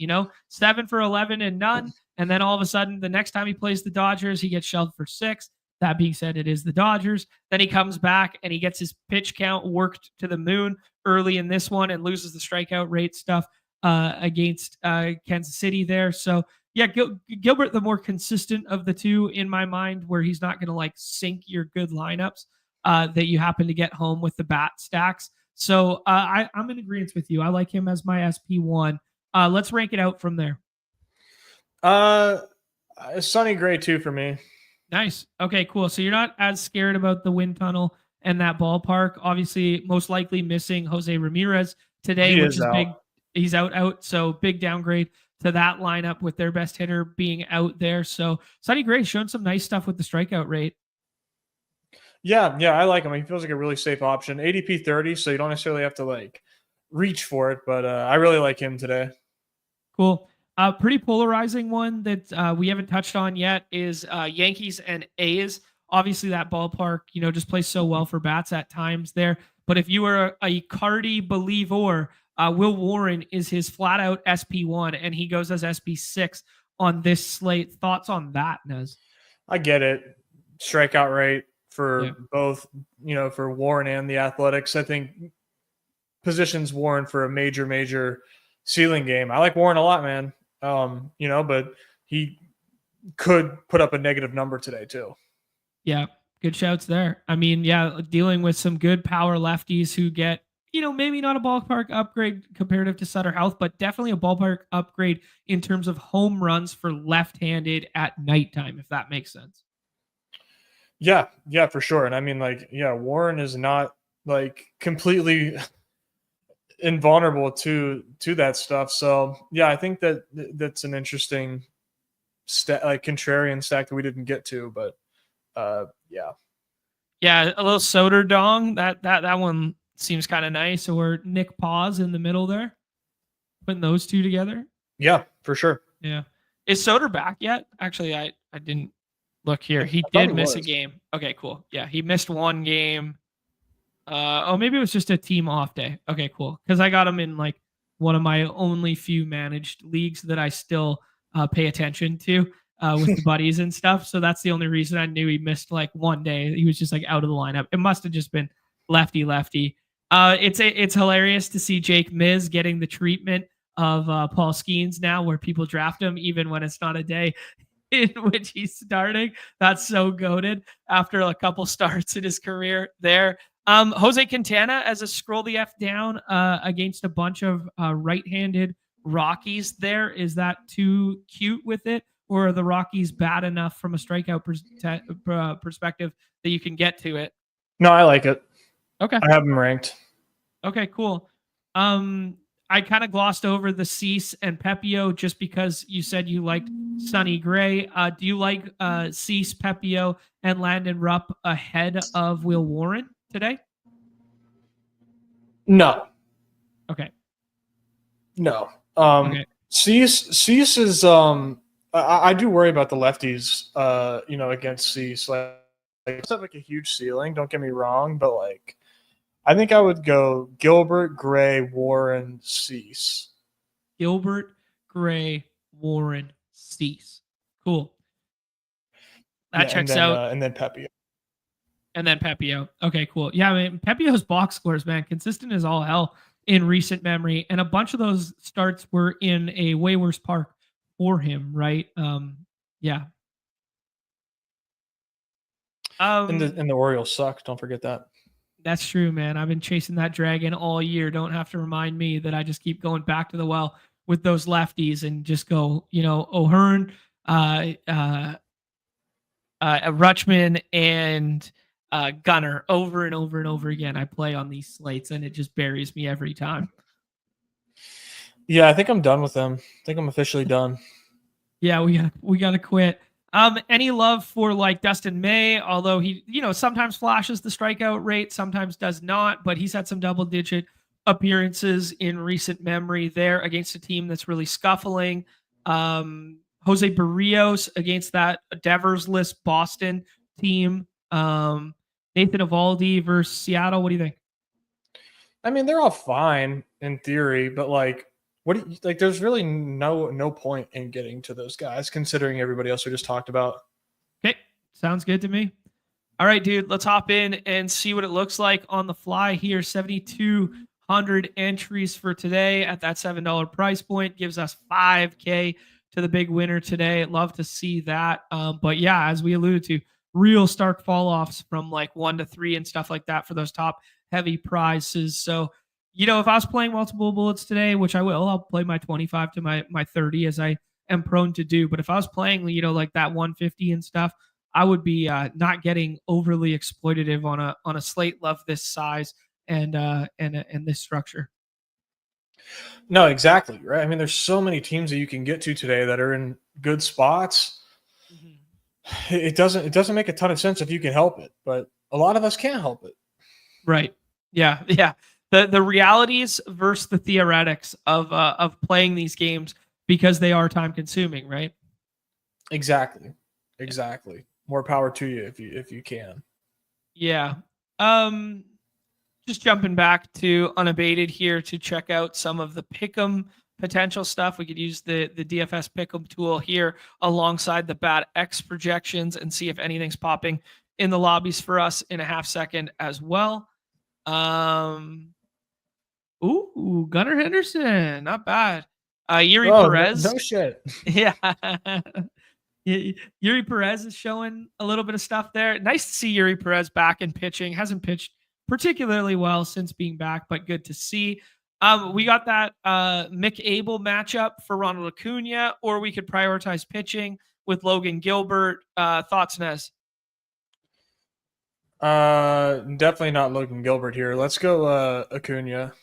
7 for 11 and none. And then all of a sudden, the next time he plays the Dodgers, he gets shelved for 6. That being said, it is the Dodgers. Then he comes back and he gets his pitch count worked to the moon early in this one and loses the strikeout rate stuff against Kansas City there. So yeah, Gilbert, the more consistent of the two in my mind, where he's not going to sink your good lineups that you happen to get home with the bat stacks. So I'm in agreement with you. I like him as my SP1. Let's rank it out from there. Sonny Gray too for me. Nice. Okay, cool. So you're not as scared about the wind tunnel and that ballpark. Obviously, most likely missing Jose Ramirez today, which is big. He's out. So big downgrade to that lineup with their best hitter being out there. So Sonny Gray showing some nice stuff with the strikeout rate. Yeah, I like him. He feels like a really safe option. ADP 30, so you don't necessarily have to reach for it, but I really like him today. Cool. Pretty polarizing one that we haven't touched on yet is Yankees and A's. Obviously, that ballpark, just plays so well for bats at times there. But if you were a Cardi believer, Will Warren is his flat out SP1, and he goes as SP6 on this slate. Thoughts on that, Nez? I get it. Strikeout rate for both, for Warren and the Athletics. I think positions Warren for a major ceiling game. I like Warren a lot, man. But he could put up a negative number today too. Yeah, good shouts there. I mean, yeah, dealing with some good power lefties who get, maybe not a ballpark upgrade comparative to Sutter Health, but definitely a ballpark upgrade in terms of home runs for left-handed at nighttime, if that makes sense. Yeah, for sure. And I mean, Warren is not completely invulnerable to that stuff. So yeah, I think that's an interesting contrarian stack that we didn't get to, but yeah, a little Soder Dong. That one seems kind of nice. Or Nick Paz in the middle there, putting those two together. Yeah, for sure. Yeah. Is Soder back yet? Actually, I didn't look here. He thought did he miss a was. game. Okay, cool. Yeah, he missed one game. Maybe it was just a team off day. Okay, cool. Because I got him in like one of my only few managed leagues that I still pay attention to with the buddies and stuff. So that's the only reason I knew he missed like one day. He was just like out of the lineup. It must have just been lefty. It's hilarious to see Jake Miz getting the treatment of Paul Skeens now, where people draft him even when it's not a day in which he's starting. That's so goated after a couple starts in his career there. Jose Quintana as a scroll the F down against a bunch of right-handed Rockies there. Is that too cute with it? Or are the Rockies bad enough from a strikeout perspective that you can get to it? No, I like it. Okay. I have them ranked. Okay, cool. I kind of glossed over the Cease and Pepio just because you said you liked Sonny Gray. Do you like Cease, Pepio, and Landon Rupp ahead of Will Warren today? No. Okay. No. Okay. Cease is I do worry about the lefties against Cease. Like it's not like a huge ceiling, don't get me wrong, but like I think I would go Gilbert, Gray, Warren, Cease. Gilbert, Gray, Warren, Cease. Cool. That checks out. And then Pepio. And then Pepio. Okay, cool. Yeah, I mean, Pepio's box scores, man, consistent as all hell in recent memory. And a bunch of those starts were in a way worse park for him, right? Yeah. And the Orioles suck. Don't forget that. That's true, man. I've been chasing that dragon all year. Don't have to remind me that I just keep going back to the well with those lefties and just go, O'Hearn, Rutschman, and Gunner over and over and over again. I play on these slates and it just buries me every time. Yeah, I think I'm done with them. I think I'm officially done. Yeah, we gotta quit. Any love for like Dustin May, although he, sometimes flashes the strikeout rate, sometimes does not, but he's had some double-digit appearances in recent memory there against a team that's really scuffling. Jose Barrios against that Devers-less Boston team. Nathan Eovaldi versus Seattle. What do you think? I mean, they're all fine in theory, but like, there's really no point in getting to those guys considering everybody else we just talked about. Okay, sounds good to me. All right, dude, let's hop in and see what it looks like on the fly here. 7,200 entries for today at that $7 price point gives us $5K to the big winner today. Love to see that. But yeah, as we alluded to, real stark fall offs from like 1 to 3 and stuff like that for those top heavy prizes. So, if I was playing multiple bullets today, which I will, I'll play my 25 to my 30 as I am prone to do. But if I was playing, like that 150 and stuff, I would be not getting overly exploitative on a slate of this size and this structure. No, exactly. Right. I mean, there's so many teams that you can get to today that are in good spots. Mm-hmm. It doesn't make a ton of sense if you can help it, but a lot of us can't help it. Right. Yeah. Yeah. The realities versus the theoretics of playing these games because they are time consuming, right? Exactly. More power to you if you can. Yeah. Just jumping back to unabated here to check out some of the pick'em potential stuff. We could use the DFS pick'em tool here alongside the Bat X projections and see if anything's popping in the lobbies for us in a half second as well. Ooh, Gunnar Henderson, not bad. Yuri Perez. No shit. Yeah. Yuri Perez is showing a little bit of stuff there. Nice to see Yuri Perez back in pitching. Hasn't pitched particularly well since being back, but good to see. We got that Mick Abel matchup for Ronald Acuna, or we could prioritize pitching with Logan Gilbert. Thoughts, Nez? Definitely not Logan Gilbert here. Let's go Acuna.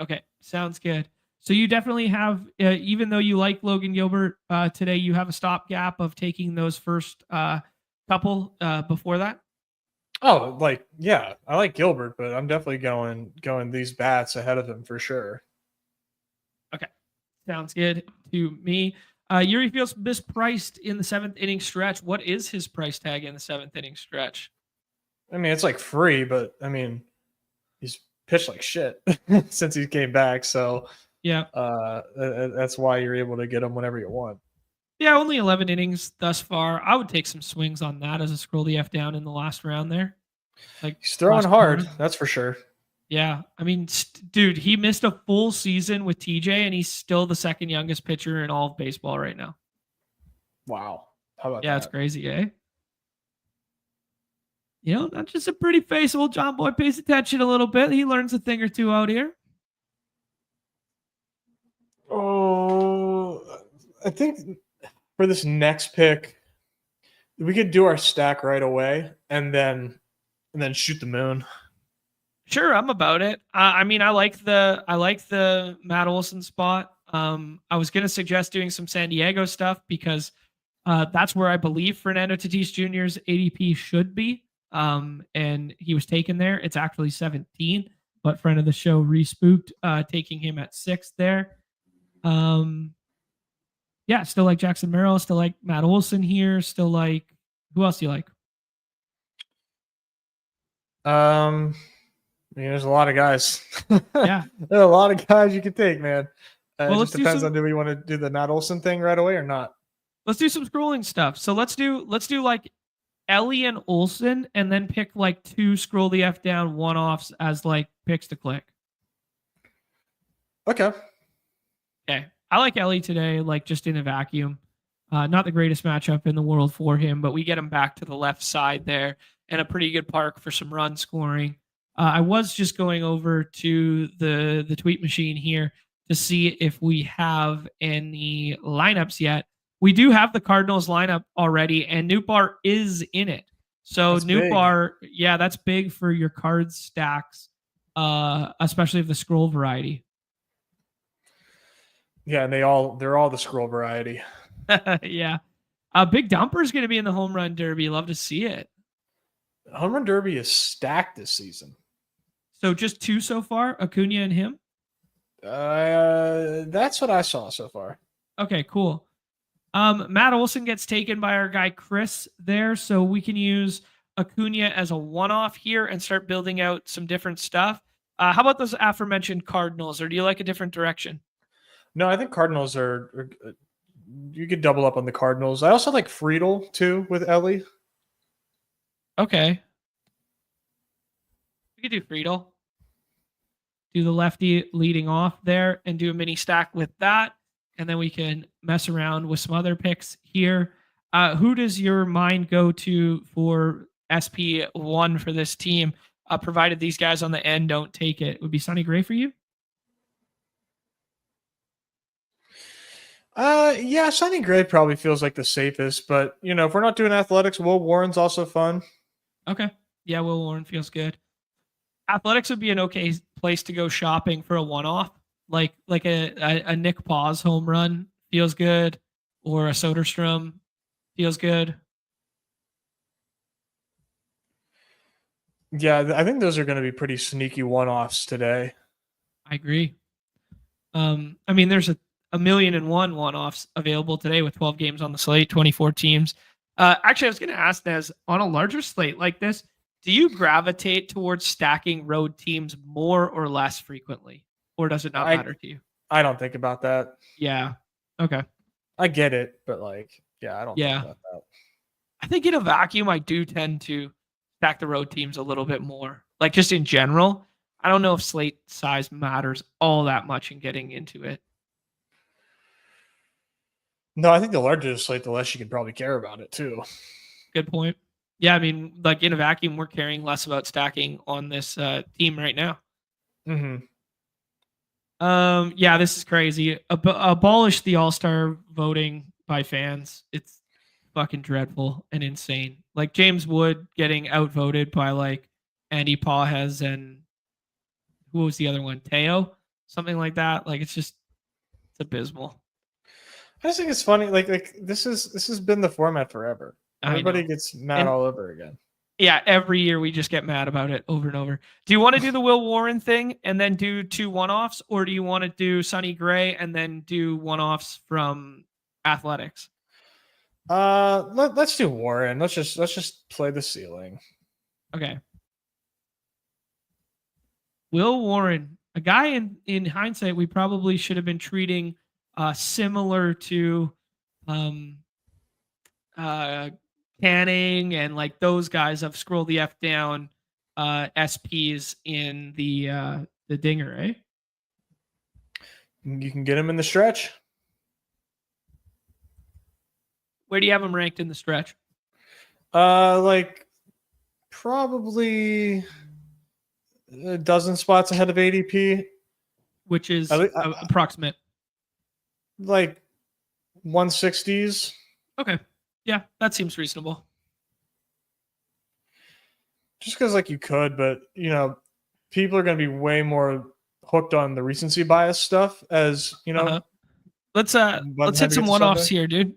Okay, sounds good. So you definitely have, even though you like Logan Gilbert today, you have a stopgap of taking those first couple before that? Oh, yeah, I like Gilbert, but I'm definitely going these bats ahead of him for sure. Okay, sounds good to me. Yuri feels mispriced in the 7th inning stretch. What is his price tag in the 7th inning stretch? I mean, it's like free, but I mean, he's pitched like shit since he came back. So Yeah. That's why you're able to get him whenever you want. Yeah, only 11 innings thus far. I would take some swings on that as a scroll the F down in the last round there. Like he's throwing hard, that's for sure. Yeah, I mean, dude, he missed a full season with TJ, and he's still the second youngest pitcher in all of baseball right now. Wow, how about that? Yeah, it's crazy, eh? Not just a pretty face. Old John Boy pays attention a little bit. He learns a thing or two out here. Oh, I think for this next pick, we could do our stack right away and then shoot the moon. Sure, I'm about it. I mean, I like the Matt Olson spot. I was gonna suggest doing some San Diego stuff because that's where I believe Fernando Tatis Jr.'s ADP should be. And he was taken there. It's actually 17, but friend of the show Respooked taking him at 6 there. Yeah, still like Jackson Merrill, still like Matt Olson here, still like who else do you like? I mean, there's a lot of guys. Yeah. There are a lot of guys you can take, man. Well, it just depends on do we want to do the Matt Olson thing right away or not. Let's do some scrolling stuff. So let's do like Ellie and Olson and then pick like 2 scroll the F down one-offs as like picks to click. Okay. I like Ellie today, like just in a vacuum. Not the greatest matchup in the world for him, but we get him back to the left side there and a pretty good park for some run scoring. I was just going over to the tweet machine here to see if we have any lineups yet. We do have the Cardinals lineup already, and Nootbaar is in it. So Nootbaar, yeah, that's big for your card stacks, especially of the scroll variety. Yeah, and they're all the scroll variety. Yeah. Big Dumper is going to be in the home run derby. Love to see it. Home run derby is stacked this season. So just 2 so far, Acuna and him? That's what I saw so far. Okay, cool. Matt Olson gets taken by our guy Chris there, so we can use Acuna as a one-off here and start building out some different stuff. How about those aforementioned Cardinals, or do you like a different direction? No, I think Cardinals are you could double up on the Cardinals. I also like Friedel too with Ellie. Okay. We could do Friedel. Do the lefty leading off there and do a mini stack with that. And then we can mess around with some other picks here. Who does your mind go to for SP1 for this team, provided these guys on the end don't take it? Would be Sonny Gray for you? Yeah, Sonny Gray probably feels like the safest, but if we're not doing athletics, Will Warren's also fun. Okay. Yeah, Will Warren feels good. Athletics would be an okay place to go shopping for a one-off, like a Nick Paz home run feels good, or a Soderstrom feels good. Yeah, I think those are going to be pretty sneaky one-offs today. I agree. I mean, there's a 1,000,001 one-offs available today with 12 games on the slate, 24 teams. Actually, I was going to ask Nez, on a larger slate like this, do you gravitate towards stacking road teams more or less frequently? Or does it not matter to you? I don't think about that. Yeah. Okay. I get it, but I don't think about that. I think in a vacuum, I do tend to stack the road teams a little bit more. Like just in general, I don't know if slate size matters all that much in getting into it. No, I think the larger the slate, the less you can probably care about it too. Good point. Yeah, I mean, like in a vacuum, we're caring less about stacking on this team right now. Mm-hmm. Yeah, this is crazy. Abolish the all-star voting by fans. It's fucking dreadful and insane. Like James Wood getting outvoted by like Andy Pajes and who was the other one? Teo? Something like that. Like it's abysmal. I just think it's funny. Like this has been the format forever. Everybody gets mad all over again. Yeah, every year we just get mad about it over and over. Do you want to do the Will Warren thing and then do 2 one-offs, or do you want to do Sonny Gray and then do one-offs from Athletics. Let's do Warren. Let's just play the ceiling. Okay. Will Warren, a guy in hindsight, we probably should have been treating similar to Canning and like those guys of scroll the F down SPs in the dinger, eh? You can get him in the stretch. Where do you have him ranked in the stretch? Like probably a dozen spots ahead of ADP, which is approximate. Like 160s. Okay. Yeah, that seems reasonable. Just because like you could, but people are going to be way more hooked on the recency bias stuff as Let's hit some one-offs here, dude.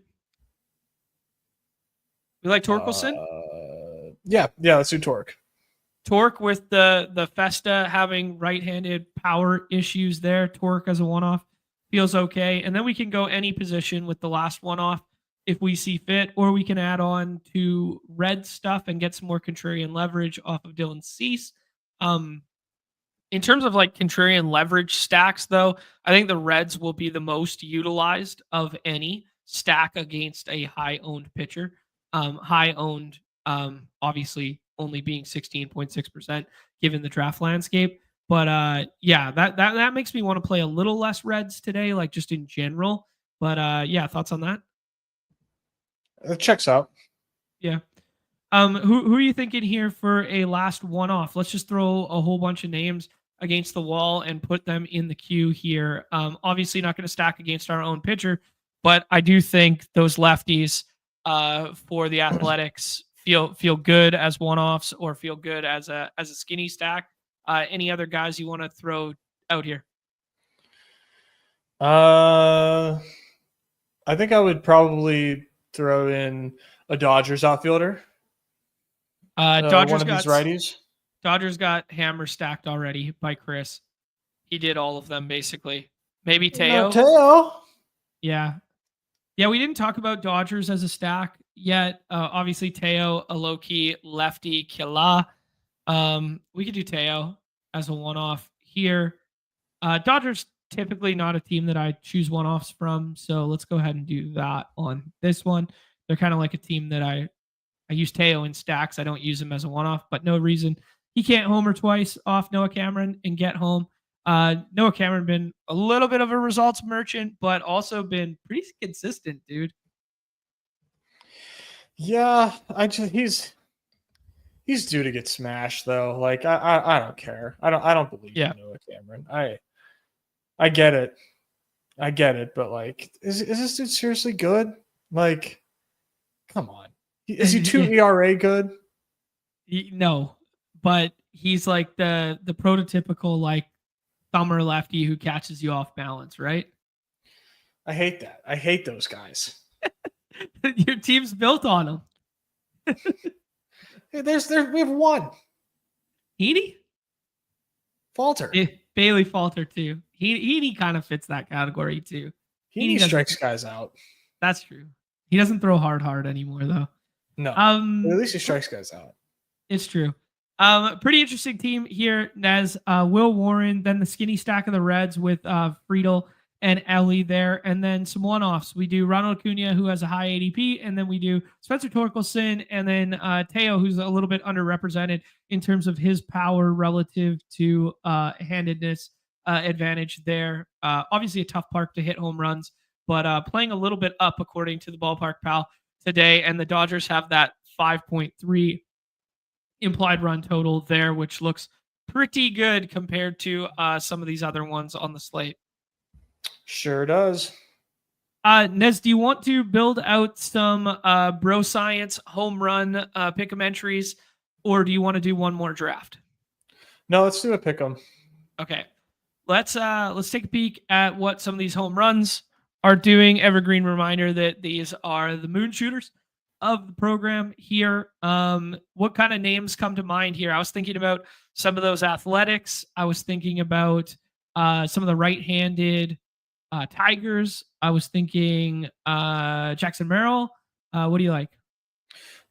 You like Torkelson? Yeah, let's do Torque. Torque with the Festa having right-handed power issues there. Torque as a one-off feels okay. And then we can go any position with the last one-off if we see fit, or we can add on to red stuff and get some more contrarian leverage off of Dylan Cease. In terms of like contrarian leverage stacks, though, I think the Reds will be the most utilized of any stack against a high-owned pitcher. High-owned, obviously only being 16.6% given the draft landscape. But yeah, that makes me want to play a little less Reds today, like just in general. But yeah, thoughts on that? It checks out. Yeah. Who are you thinking here for a last one-off? Let's just throw a whole bunch of names against the wall and put them in the queue here. Obviously not going to stack against our own pitcher, but I do think those lefties for the Athletics feel good as one-offs or feel good as a skinny stack. Any other guys you want to throw out here? I think I would probably throw in a Dodgers outfielder. Dodgers one of these righties. Dodgers got hammer stacked already by Chris. He did all of them basically. Maybe Teo. Teo. Yeah. Yeah, we didn't talk about Dodgers as a stack yet. Obviously, Teo, a low-key lefty killer. We could do Teo as a one-off here. Dodgers typically not a team that I choose one-offs from, so let's go ahead and do that on this one. They're kind of like a team that I use Teo in stacks. I don't use him as a one-off, but no reason he can't homer twice off Noah Cameron and get home. Noah Cameron been a little bit of a results merchant, but also been pretty consistent, dude. Yeah, he's due to get smashed though. Like I don't care. I don't believe in Noah Cameron. I get it, but like, is this dude seriously good? Like, come on, is he 2 ERA good? No, but he's like the prototypical like thumber lefty who catches you off balance, right? I hate that. I hate those guys. Your team's built on them. Hey, we have one. Heaney? Falter. Bailey Falter too. Heaney kind of fits that category too. Heaney strikes guys out. That's true. He doesn't throw hard anymore though. No. At least he strikes guys out. It's true. Pretty interesting team here, Nez. Will Warren, then the skinny stack of the Reds with Friedel and Ellie there, and then some one-offs. We do Ronald Acuna, who has a high ADP, and then we do Spencer Torkelson, and then Teo, who's a little bit underrepresented in terms of his power relative to handedness advantage there. Obviously a tough park to hit home runs, but playing a little bit up according to the Ballpark Pal today, and the Dodgers have that 5.3 implied run total there, which looks pretty good compared to some of these other ones on the slate. Sure does. Nez, do you want to build out some bro science home run pick'em entries, or do you want to do one more draft? No, let's do a pick'em. Okay, let's take a peek at what some of these home runs are doing. Evergreen reminder that these are the moon shooters of the program here. What kind of names come to mind here? I was thinking about some of those Athletics. I was thinking about some of the right-handed Tigers, I was thinking Jackson Merrill. What do you like?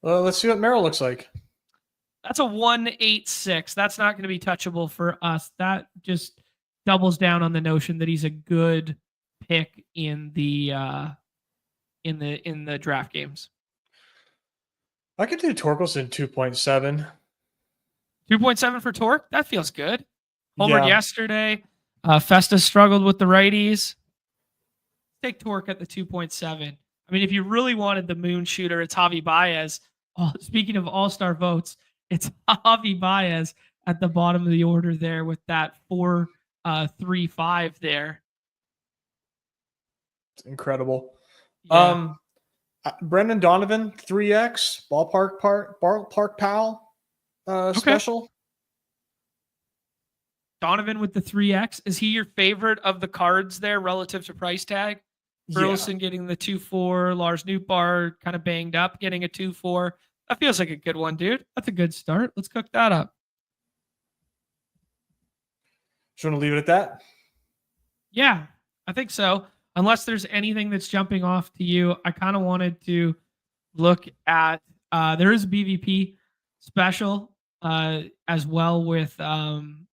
Well, let's see what Merrill looks like. That's a 186. That's not going to be touchable for us. That just doubles down on the notion that he's a good pick in the draft games. I could do Torkelson 2.7. 2.7 for Torque. That feels good. Homered Yeah. yesterday. Festus struggled with the righties. Take Torque at the 2.7. I mean, if you really wanted the moon shooter, it's Javi Baez. Oh, speaking of all-star votes, it's Javi Baez at the bottom of the order there with that 4.35 there. It's incredible. Yeah. Brendan Donovan 3x ballpark pal special. Donovan with the 3x. Is he your favorite of the cards there relative to price tag? Burleson getting the 2.4, Lars Nootbaar kind of banged up, getting a 2.4. That feels like a good one, dude. That's a good start. Let's cook that up. Just want to leave it at that? Yeah, I think so. Unless there's anything that's jumping off to you, I kind of wanted to look at, there is a BVP special as well with Jaron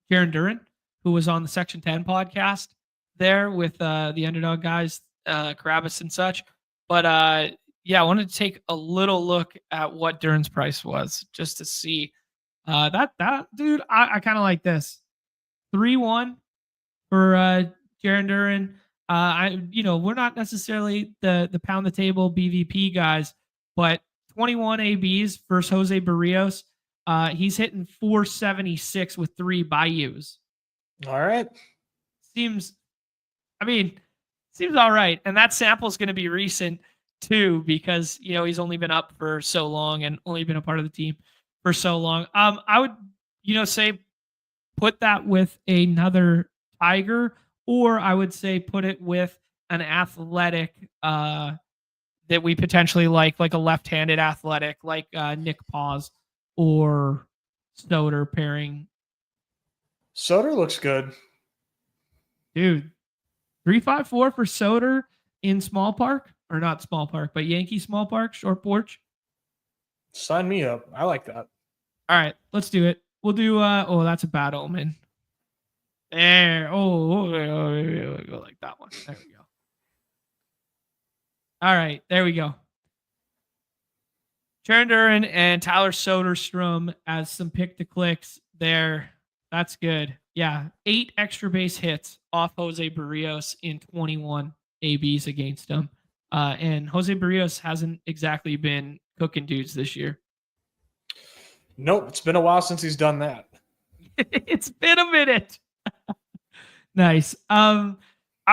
Duran, who was on the Section 10 podcast there with the Underdog guys, Carabas and such. But yeah, I wanted to take a little look at what Duran's price was just to see that dude. I kind of like this 3-1 for Jaron Duran. We're not necessarily the pound the table BVP guys, but 21 ABs versus Jose Barrios. He's hitting 476 with 3 Bayous. All right. Seems all right. And that sample is going to be recent too, because, he's only been up for so long and only been a part of the team for so long. I would, say put that with another Tiger, or I would say put it with an athletic that we potentially like a left-handed athletic like Nick Paz or Soder pairing. Soder looks good. Dude, 3.54 for Soder in small park, or not small park, but Yankee small park, short porch. Sign me up. I like that. All right, let's do it. We'll do, that's a bad omen. There. Go like that one. There we go. All right, there we go. Jaron Duran and Tyler Soderstrom as some pick to clicks there. That's good. Yeah, 8 extra base hits off Jose Barrios in 21 ABs against him. And Jose Barrios hasn't exactly been cooking dudes this year. Nope, it's been a while since he's done that. It's been a minute. Nice. All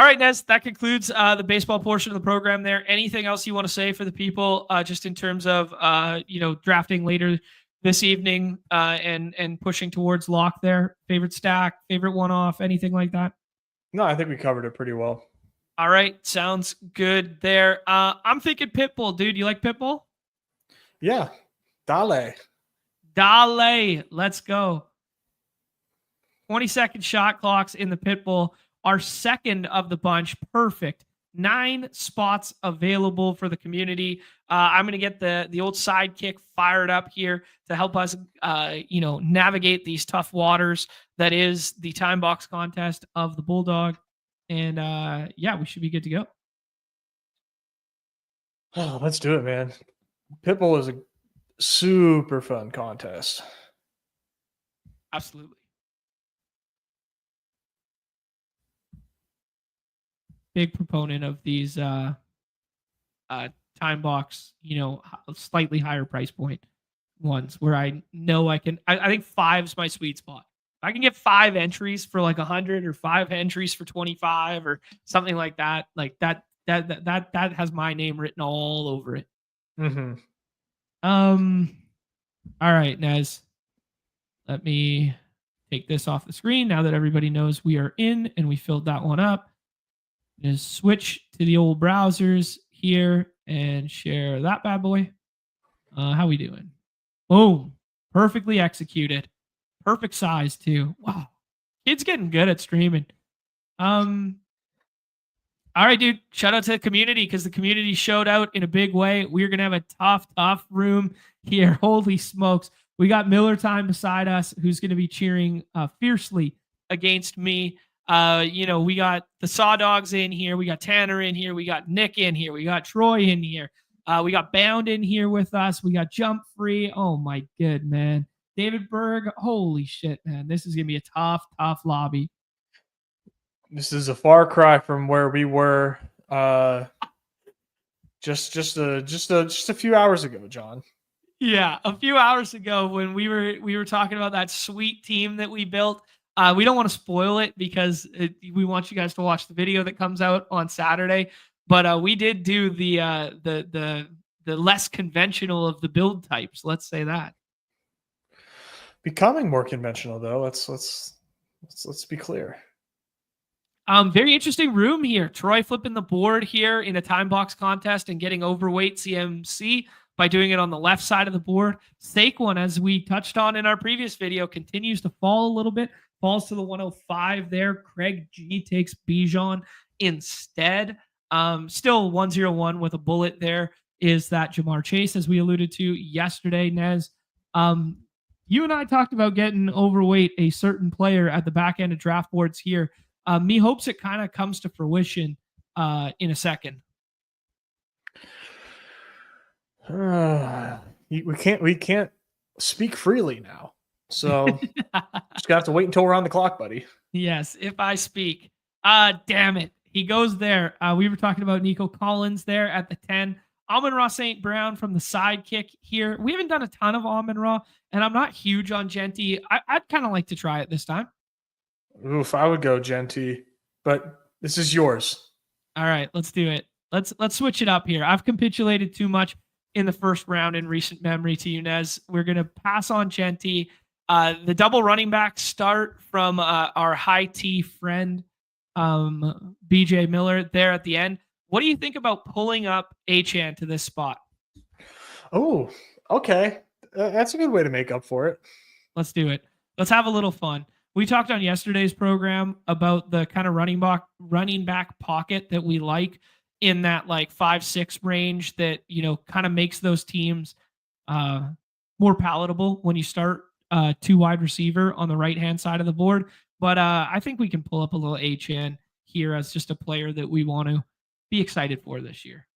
right, Nez, that concludes the baseball portion of the program there. Anything else you want to say for the people just in terms of, drafting later this evening and pushing towards lock there? Favorite stack, favorite one-off, anything like that? No, I think we covered it pretty well. All right, sounds good there. I'm thinking Pitbull, dude. You like Pitbull? Yeah, Dale. Let's go. 20-second shot clocks in the Pitbull. Our second of the bunch. Perfect. 9 spots available for the community. I'm going to get the old Sidekick fired up here to help us, navigate these tough waters that is the time box contest of the Bulldog. And we should be good to go. Oh, let's do it, man. Pitbull is a super fun contest. Absolutely. Big proponent of these time box, slightly higher price point ones where I know I can. I think 5's my sweet spot. If I can get 5 entries for like 100 or 5 entries for 25 or something like that, that has my name written all over it. Mm-hmm. All right, Nez. Let me take this off the screen now that everybody knows we are in and we filled that one up. Just switch to the old browsers here and share that bad boy. How we doing? Boom. Perfectly executed. Perfect size too. Wow. Kid's getting good at streaming. All right, dude. Shout out to the community because the community showed out in a big way. We're going to have a tough room here. Holy smokes. We got Miller Time beside us who's going to be cheering fiercely against me. We got the Saw Dogs in here. We got Tanner in here. We got Nick in here. We got Troy in here. We got Bound in here with us. We got Jump Free. Oh, my good, man. David Berg. Holy shit, man. This is going to be a tough lobby. This is a far cry from where we were just a few hours ago, John. Yeah, a few hours ago when we were talking about that sweet team that we built. We don't want to spoil it because we want you guys to watch the video that comes out on Saturday. But we did do the less conventional of the build types. Let's say that. Becoming more conventional, though. Let's be clear. Very interesting room here. Troy flipping the board here in a time box contest and getting overweight CMC by doing it on the left side of the board. Saquon, as we touched on in our previous video, continues to fall a little bit. Falls to the 105 there. Craig G takes Bijan instead. Still 101 with a bullet there is that Jamar Chase, as we alluded to yesterday, Nez. You and I talked about getting overweight a certain player at the back end of draft boards here. Me hopes it kind of comes to fruition in a second. We can't speak freely now, so just gonna have to wait until we're on the clock, buddy. Yes, if I speak. Damn it, he goes there. We were talking about Nico Collins there at the 10. Amon-Ra St. Brown from the Sidekick here. We haven't done a ton of Amon-Ra, and I'm not huge on Genty. I'd kind of like to try it this time. Oof, I would go Genty, but this is yours. All right, let's do it. Let's switch it up here. I've capitulated too much in the first round in recent memory to you, Nez. We're going to pass on Genty. The double running back start from our high T friend, BJ Miller there at the end. What do you think about pulling up Achane to this spot? Oh, okay. That's a good way to make up for it. Let's do it. Let's have a little fun. We talked on yesterday's program about the kind of running back pocket that we like in that like 5-6 range that, kind of makes those teams more palatable when you start 2 wide receiver on the right-hand side of the board. But I think we can pull up a little Achane here as just a player that we want to be excited for this year.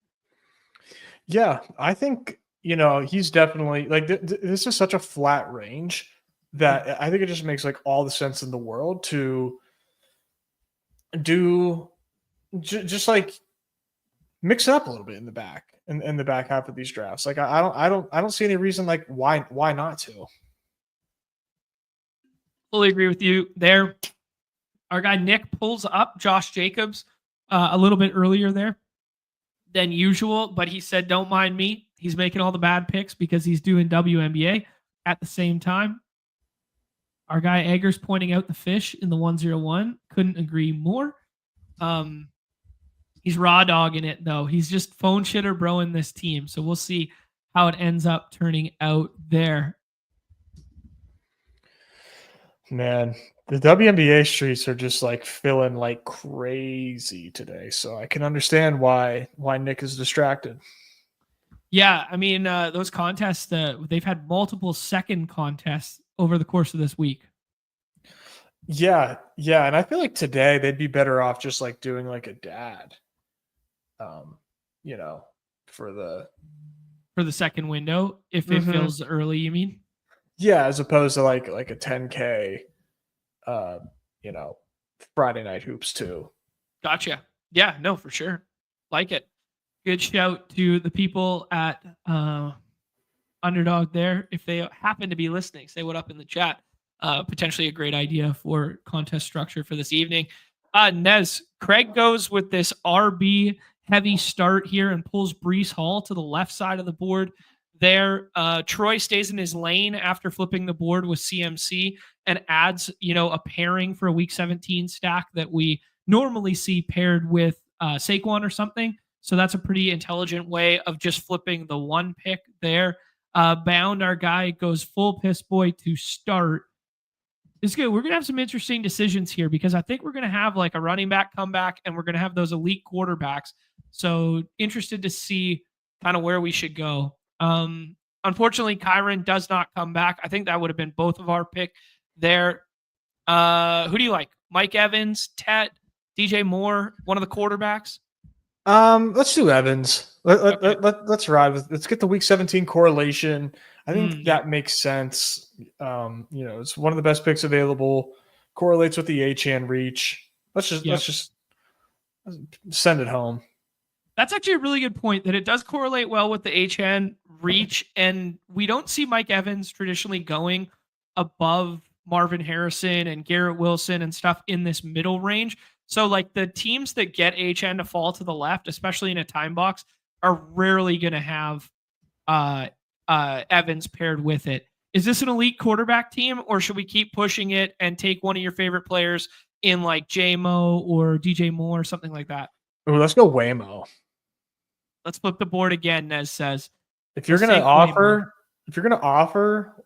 Yeah, I think, he's definitely like this is such a flat range that I think it just makes like all the sense in the world to do just like mix it up a little bit in the back in the back half of these drafts. Like I don't see any reason like why not to. Fully agree with you there. Our guy Nick pulls up Josh Jacobs a little bit earlier there than usual, but he said, don't mind me. He's making all the bad picks because he's doing WNBA at the same time. Our guy Eggers pointing out the fish in the 101. Couldn't agree more. He's raw dogging it, though. He's just phone shitter broing this team. So we'll see how it ends up turning out there. Man, the WNBA streets are just like filling like crazy today. So I can understand why Nick is distracted. Yeah, I mean, those contests, they've had multiple second contests over the course of this week. Yeah. And I feel like today they'd be better off just like doing like a dad, for the second window, if it feels early, you mean? Yeah, as opposed to like a 10K, Friday night hoops too. Gotcha. Yeah, no, for sure. Like it. Good shout to the people at Underdog there. If they happen to be listening, say what up in the chat. Potentially a great idea for contest structure for this evening. Nez, Craig goes with this RB heavy start here and pulls Breece Hall to the left side of the board there. Troy stays in his lane after flipping the board with CMC and adds, a pairing for a week 17 stack that we normally see paired with Saquon or something. So that's a pretty intelligent way of just flipping the one pick there. Bound, our guy, goes full piss boy to start. It's good. We're going to have some interesting decisions here because I think we're going to have like a running back comeback and we're going to have those elite quarterbacks. So interested to see kind of where we should go. Unfortunately, Kyron does not come back. I think that would have been both of our pick there. Who do you like? Mike Evans, Tet, DJ Moore, one of the quarterbacks? Let's do Evans. Let's ride with. Let's get the Week 17 correlation. I think that makes sense. It's one of the best picks available. Correlates with the Achane reach. Let's just send it home. That's actually a really good point that it does correlate well with the Achane reach, and we don't see Mike Evans traditionally going above Marvin Harrison and Garrett Wilson and stuff in this middle range. So like the teams that get Achane to fall to the left, especially in a time box, are rarely going to have Evans paired with it. Is this an elite quarterback team, or should we keep pushing it and take one of your favorite players in like JMO or DJ Moore or something like that? Ooh, let's go Waymo. Let's flip the board again, Nez says. If you're gonna offer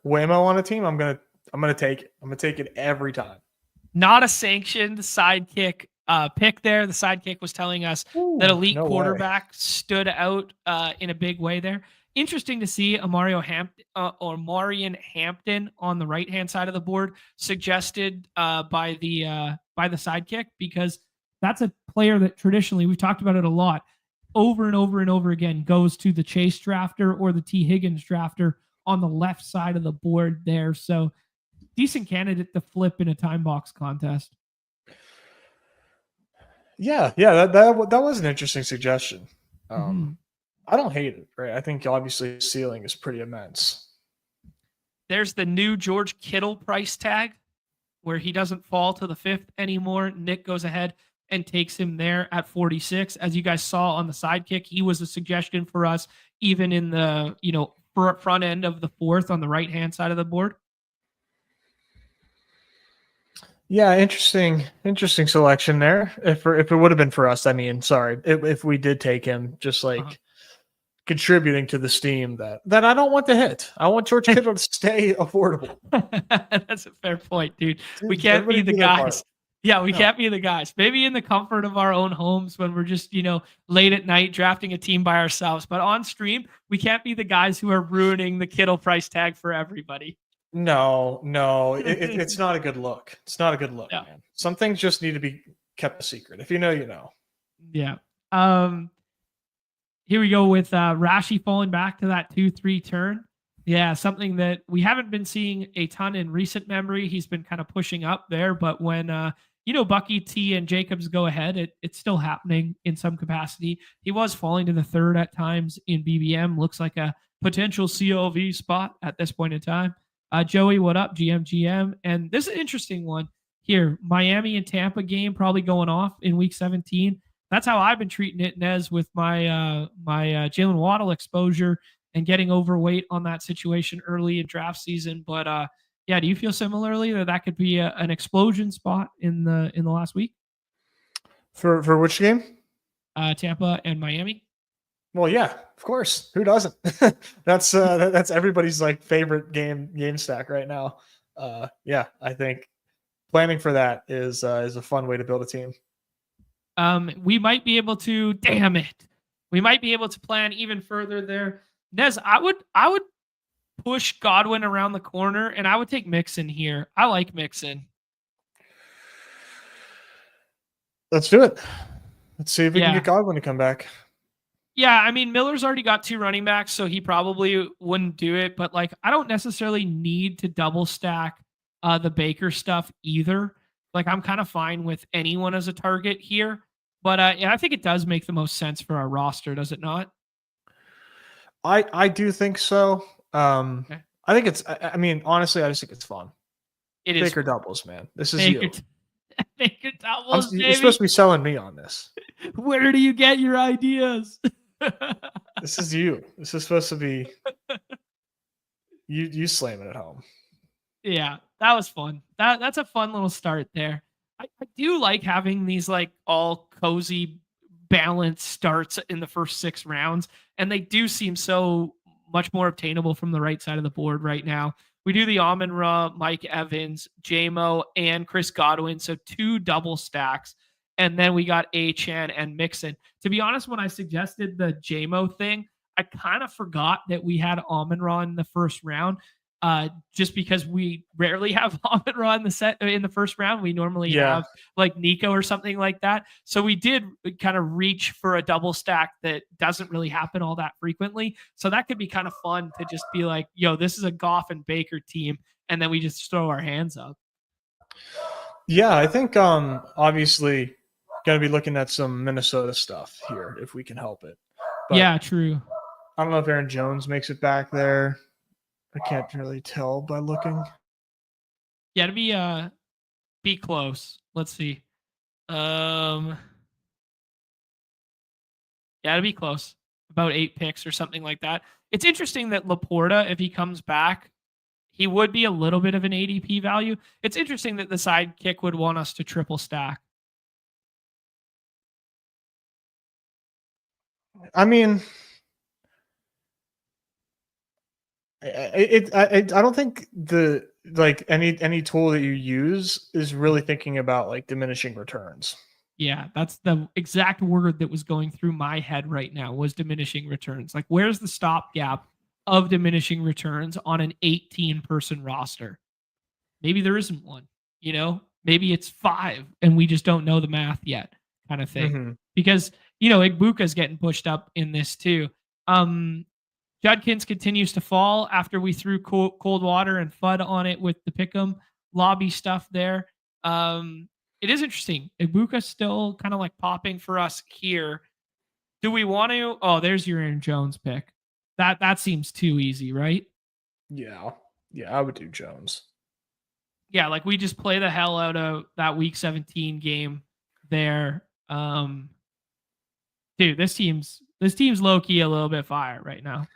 Waymo on a team, I'm gonna take it. I'm gonna take it every time. Not a sanctioned Sidekick pick there. The Sidekick was telling us that elite quarterback stood out in a big way there. Interesting to see Marion Hampton on the right-hand side of the board suggested by the Sidekick, because that's a player that traditionally, we've talked about it a lot, over and over and over again, goes to the Chase drafter or the T. Higgins drafter on the left side of the board there. So decent candidate to flip in a time box contest. Yeah, that was an interesting suggestion. I don't hate it, right? I think obviously ceiling is pretty immense. There's the new George Kittle price tag where he doesn't fall to the 5th anymore. Nick goes ahead and takes him there at 46. As you guys saw on the Sidekick, he was a suggestion for us even in the, front end of the 4th on the right-hand side of the board. Yeah, interesting selection there. If it would have been for us, if we did take him, just like contributing to the steam that I don't want to hit. I want George Kittle to stay affordable. That's a fair point, dude. We can't be the guys. Yeah, we can't be the guys. Maybe in the comfort of our own homes when we're just, late at night drafting a team by ourselves. But on stream, we can't be the guys who are ruining the Kittle price tag for everybody. No, it's not a good look. It's not a good look, man. Some things just need to be kept a secret. If you know, you know. Yeah. Here we go with Rashi falling back to that 2-3 turn. Yeah, something that we haven't been seeing a ton in recent memory. He's been kind of pushing up there, but when Bucky, T, and Jacobs go ahead, it's still happening in some capacity. He was falling to the 3rd at times in BBM. Looks like a potential CLV spot at this point in time. Joey, what up? GM. And this is an interesting one here. Miami and Tampa game probably going off in week 17. That's how I've been treating it, Nez, with my Jalen Waddle exposure and getting overweight on that situation early in draft season. But do you feel similarly that could be an explosion spot in the last week? For which game? Tampa and Miami. Well, yeah, of course. Who doesn't? That's everybody's like favorite game stack right now. I think planning for that is a fun way to build a team. We might be able to. Damn it! We might be able to plan even further there, Nez. I would push Godwin around the corner, and I would take Mixon here. I like Mixon. Let's do it. Let's see if we can get Godwin to come back. Yeah, I mean, Miller's already got 2 running backs, so he probably wouldn't do it. But I don't necessarily need to double stack the Baker stuff either. I'm kind of fine with anyone as a target here. But I think it does make the most sense for our roster, does it not? I do think so. Okay. I think it's. I mean, honestly, I just think it's fun. It is Baker doubles, man. This is Baker, Baker doubles. You're supposed to be selling me on this. Where do you get your ideas? This is you. This is supposed to be you slamming at home. Yeah, that was fun. That's a fun little start there. I do like having these all cozy, balanced starts in the first 6 rounds, and they do seem so much more obtainable from the right side of the board right now we do the Amon-Ra, Mike Evans, JMO, and Chris Godwin. So 2 double stacks. And then we got Achan and Mixon. To be honest, when I suggested the JMO thing, I kind of forgot that we had Amon-Ra in the first round. Just because we rarely have Amon-Ra in the first round. We normally have like Nico or something like that. So we did kind of reach for a double stack that doesn't really happen all that frequently. So that could be kind of fun to just be like, yo, this is a Goff and Baker team. And then we just throw our hands up. Yeah, I think obviously going to be looking at some Minnesota stuff here if we can help it. But yeah, true. I don't know if Aaron Jones makes it back there. I can't really tell by looking. Yeah, to be close. Let's see. Yeah, to be close. About 8 picks or something like that. It's interesting that Laporta, if he comes back, he would be a little bit of an ADP value. It's interesting that the Sidekick would want us to triple stack. I mean, I don't think the any tool that you use is really thinking about like diminishing returns. Yeah, that's the exact word that was going through my head right now was diminishing returns. Like, where's the stopgap of diminishing returns on an 18-person roster? Maybe there isn't one, maybe it's 5 and we just don't know the math yet kind of thing. Mm-hmm. Because, Igbuka's getting pushed up in this too. Judkins continues to fall after we threw cold water and FUD on it with the Pick'em lobby stuff there. It is interesting. Igbuka's still kind of like popping for us here. Do we want to? Oh, there's your Aaron Jones pick. That seems too easy, right? Yeah, I would do Jones. Yeah, like we just play the hell out of that Week 17 game there. Dude, this team's low-key a little bit fire right now.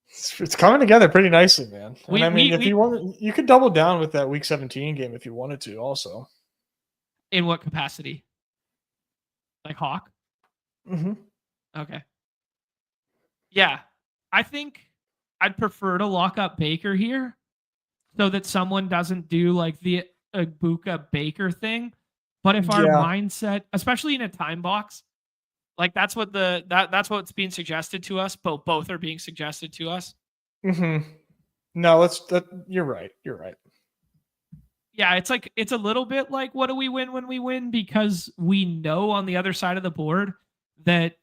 It's coming together pretty nicely, man. If you want, you could double down with that Week 17 game if you wanted to also. In what capacity? Like Hawk? Mm-hmm. Okay. Yeah. I think I'd prefer to lock up Baker here so that someone doesn't do like the Igbuka Baker thing. But if our mindset, especially in a time box, like that's what's being suggested to us. Both are being suggested to us. Mm-hmm. No, you're right. Yeah, it's a little bit like what do we win when we win, because we know on the other side of the board that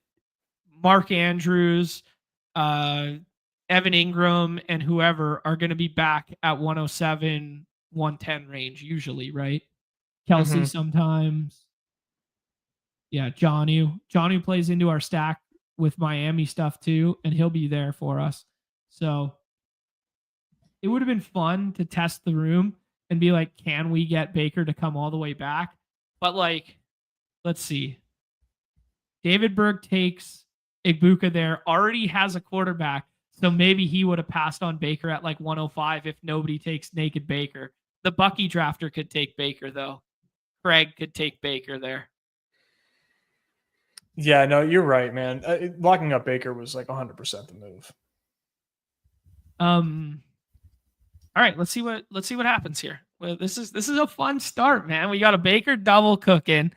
Mark Andrews, Evan Ingram, and whoever are going to be back at 107, 110 range usually, right? Kelsey sometimes. Yeah, Johnny plays into our stack with Miami stuff too, and he'll be there for us. So it would have been fun to test the room and be like, can we get Baker to come all the way back? But like, let's see. David Berg takes Igbuka there, already has a quarterback. So maybe he would have passed on Baker at like 105 if nobody takes naked Baker. The Bucky drafter could take Baker though. Craig could take Baker there. Yeah, no, you're right, man. Locking up Baker was like 100% the move. All right, let's see what happens here. Well, this is a fun start, man. We got a Baker double cooking.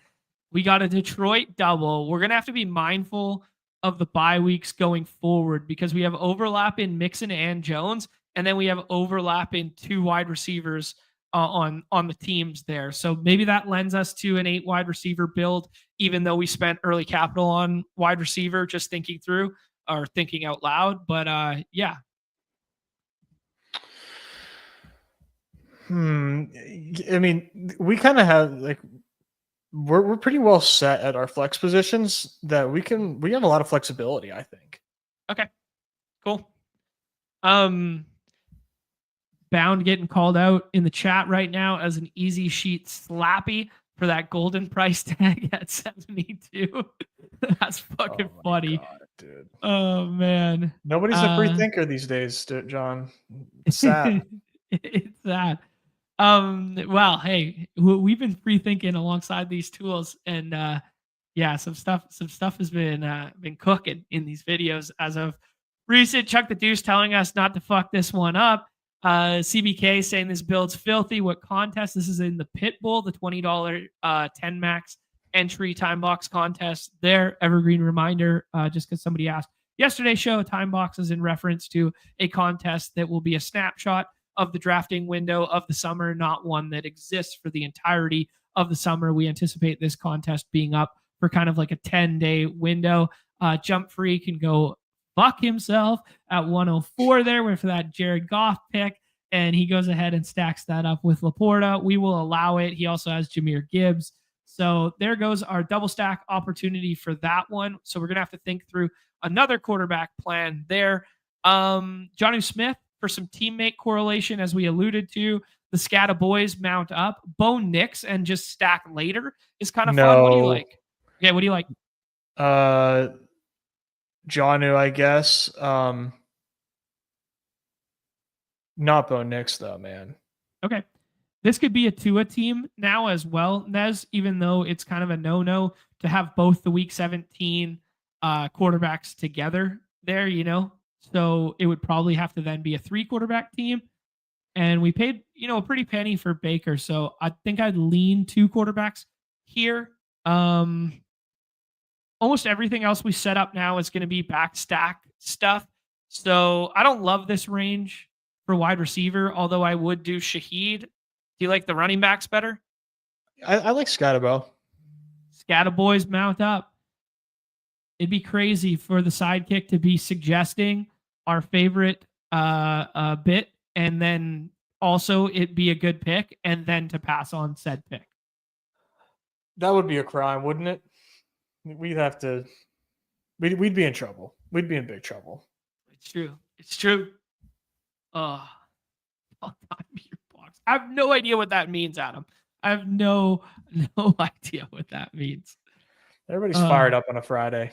We got a Detroit double. We're gonna have to be mindful of the bye weeks going forward because we have overlap in Mixon and Jones, and then we have overlap in 2 wide receivers on the teams there. So maybe that lends us to an 8 wide receiver build, even though we spent early capital on wide receiver, just thinking through or thinking out loud. But yeah. I mean, we kind of have like we're pretty well set at our flex positions that we have a lot of flexibility, I think. Okay. Cool. Bound getting called out in the chat right now as an easy sheet slappy for that golden price tag at 72. That's fucking funny. God, dude. Oh man. Nobody's a free thinker these days, John. It's sad. It's sad. Well, hey, we've been free thinking alongside these tools, and yeah, some stuff has been cooking in these videos as of recent. Chuck the Deuce telling us not to fuck this one up. CBK saying this build's filthy. What contest? This is in the Pit Bull, the $20 10 max entry time box contest. There, evergreen reminder, just because somebody asked yesterday's show, time box is in reference to a contest that will be a snapshot of the drafting window of the summer, not one that exists for the entirety of the summer. We anticipate this contest being up for kind of like a 10-day window. Jump Free can go fuck himself at 104 there with that Jared Goff pick, and he goes ahead and stacks that up with Laporta. We will allow it. He also has Jahmyr Gibbs. So there goes our double stack opportunity for that one. So we're going to have to think through another quarterback plan there. Johnny Smith for some teammate correlation, as we alluded to. The Scata boys mount up. Bo Nix and just stack later is kind of fun. What do you like? Yeah, what do you like? Jonnu, I guess. Not Bo Nix, though, man. Okay. This could be a Tua team now as well, Nez, even though it's kind of a no-no to have both the Week 17 quarterbacks together there, you know? So it would probably have to then be a 3-quarterback team. And we paid, a pretty penny for Baker. So I think I'd lean 2 quarterbacks here. Almost everything else we set up now is going to be back stack stuff. So I don't love this range for wide receiver, although I would do Shaheed. Do you like the running backs better? I like Scatterbo. Scata boys mount up. It'd be crazy for the Sidekick to be suggesting our favorite bit, and then also it'd be a good pick, and then to pass on said pick. That would be a crime, wouldn't it? We'd have to. We'd be in trouble. We'd be in big trouble. It's true. It's true. All time beer box. I have no idea what that means, Adam. I have no idea what that means. Everybody's fired up on a Friday.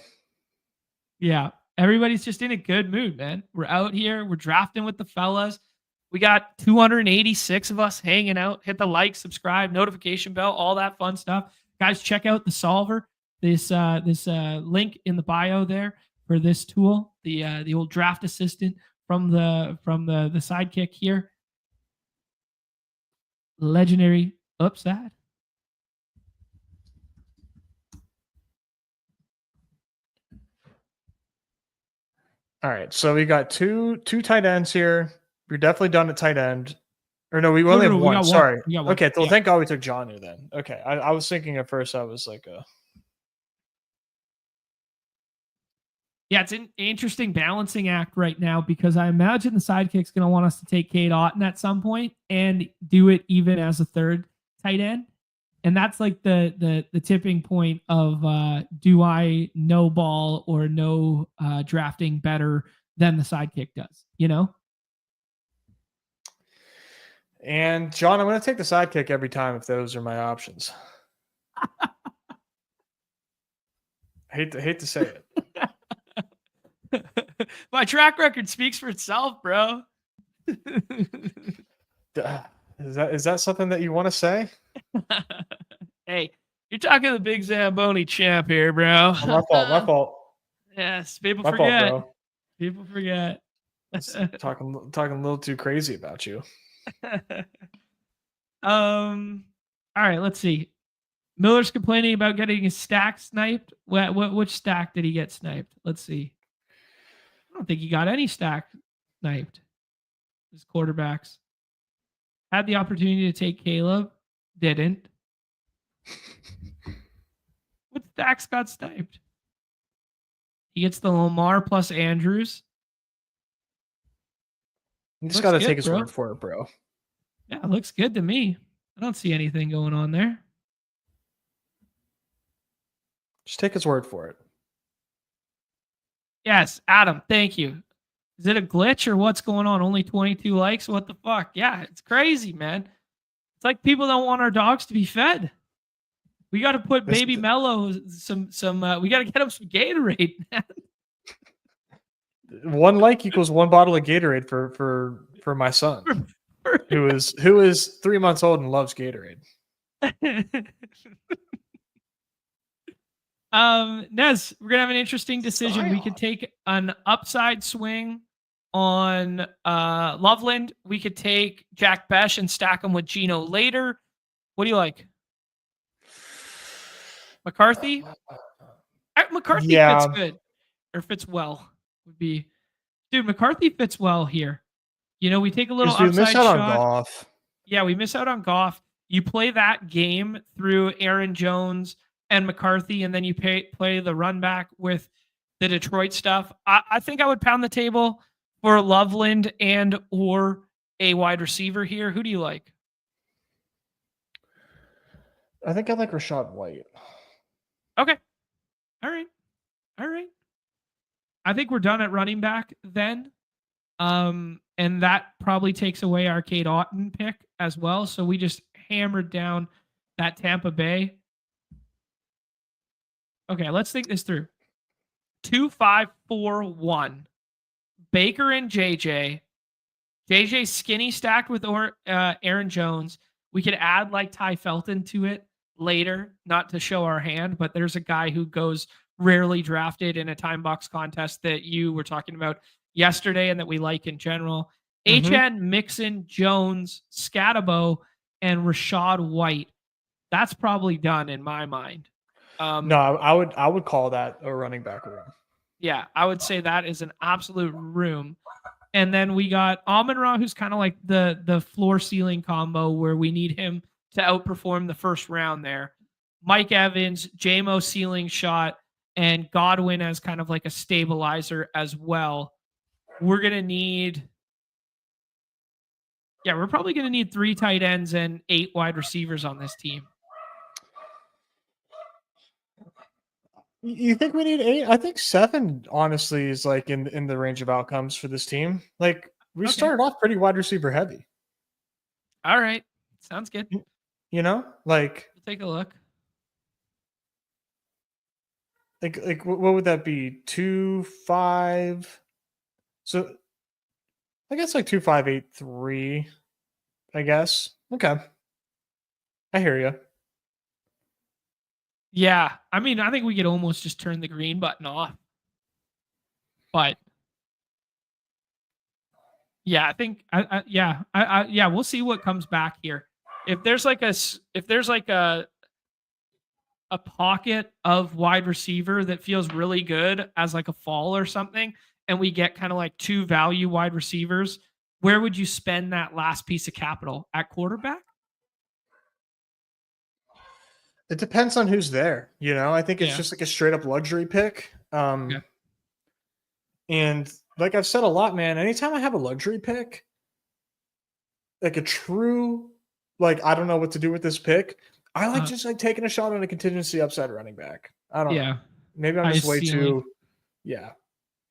Yeah, everybody's just in a good mood, man. We're out here. We're drafting with the fellas. We got 286 of us hanging out. Hit the like, subscribe, notification bell, all that fun stuff. Guys, check out the solver. This link in the bio there for this tool, the old draft assistant from the Sidekick here. Legendary upside. All right, so we got two tight ends here. We're definitely done at tight end. Or no, we only have one. Sorry. One. Okay, well, thank God we took Jonnu then. Okay, I was thinking at first I was like Yeah, it's an interesting balancing act right now because I imagine the Sidekick's going to want us to take Cade Otton at some point and do it even as a third tight end. And that's like the tipping point of do I no ball or no drafting better than the Sidekick does, And John, I'm going to take the Sidekick every time if those are my options. I hate to say it. My track record speaks for itself, bro. Is that something that you want to say? Hey, you're talking the big Zamboni champ here, bro. My fault. Yes, people forget. Fault, bro. People forget. talking a little too crazy about you. All right, let's see. Miller's complaining about getting his stack sniped. Which stack did he get sniped? Let's see. I don't think he got any stack sniped. His quarterbacks had the opportunity to take Caleb, didn't. What stacks got sniped? He gets the Lamar plus Andrews. You just got to take his word for it, bro. Yeah, it looks good to me. I don't see anything going on there. Just take his word for it. Yes, Adam, thank you. Is it a glitch or what's going on? Only 22 likes? What the fuck? Yeah, it's crazy, man. It's like people don't want our dogs to be fed. We got to put Baby Mello some we got to get him some Gatorade, man. 1 like equals 1 bottle of Gatorade for my son, who is 3 months old and loves Gatorade. Nez, we're gonna have an interesting decision. We could take an upside swing on Loveland. We could take Jack Besh and stack him with Gino later. What do you like? McCarthy? McCarthy fits Yeah. good, or fits well. Would be, dude. McCarthy fits well here. We take a little Because we miss upside out on shot. Goff. Yeah, we miss out on Goff. You play that game through Aaron Jones and McCarthy, and then you play the run back with the Detroit stuff. I think I would pound the table for Loveland and or a wide receiver here. Who do you like? I think I like Rachaad White. Okay. All right. I think we're done at running back then. And that probably takes away our Cade Otton pick as well. So we just hammered down that Tampa Bay. Okay, let's think this through. 2-5-4-1. Baker and JJ. JJ skinny stacked with Aaron Jones. We could add like Ty Felton to it later, not to show our hand, but there's a guy who goes rarely drafted in a time box contest that you were talking about yesterday and that we like in general. HN, Mixon, Jones, Scatabo, and Rachaad White. That's probably done in my mind. No, I would call that a running back room. Yeah, I would say that is an absolute room. And then we got Amon-Ra, who's kind of like the floor ceiling combo where we need him to outperform the first round there. Mike Evans, JMO ceiling shot, and Godwin as kind of like a stabilizer as well. We're going to need, we're probably going to need 3 tight ends and 8 wide receivers on this team. You think we need 8? I think 7, honestly, is like in the range of outcomes for this team. Like we started off pretty wide receiver heavy. All right. Sounds good. Like we'll take a look. Like what would that be? 2, 5. So I guess like 2, 5, 8, 3. I guess. Okay. I hear you. Yeah, I mean, I think we could almost just turn the green button off. But yeah, I think we'll see what comes back here. If there's like a pocket of wide receiver that feels really good as like a fall or something, and we get kind of like 2 value wide receivers, where would you spend that last piece of capital? At quarterback? It depends on who's there. I think it's just like a straight up luxury pick. And like I've said a lot, man, anytime I have a luxury pick, like a true, like, I don't know what to do with this pick, I like just like taking a shot on a contingency upside running back. I don't know. Maybe I'm just way too,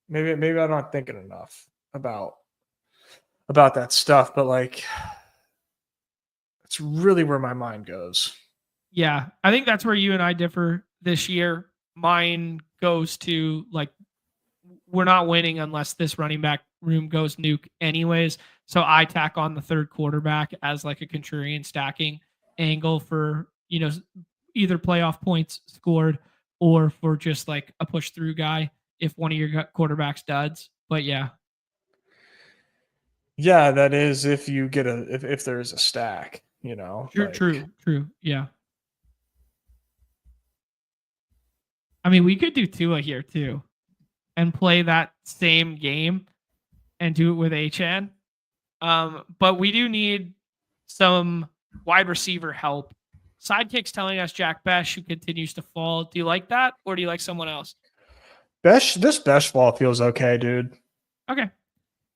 maybe I'm not thinking enough about that stuff, but like, it's really where my mind goes. Yeah, I think that's where you and I differ this year. Mine goes to like, we're not winning unless this running back room goes nuke anyways. So I tack on the 3rd quarterback as like a contrarian stacking angle for, either playoff points scored or for just like a push through guy if one of your quarterbacks duds. But yeah. Yeah, that is if you get if there's a stack, True. Yeah. I mean, we could do Tua here too and play that same game and do it with HN. But we do need some wide receiver help. Sidekick's telling us Jack Besh, who continues to fall. Do you like that, or do you like someone else? This Besh fall feels okay, dude. Okay.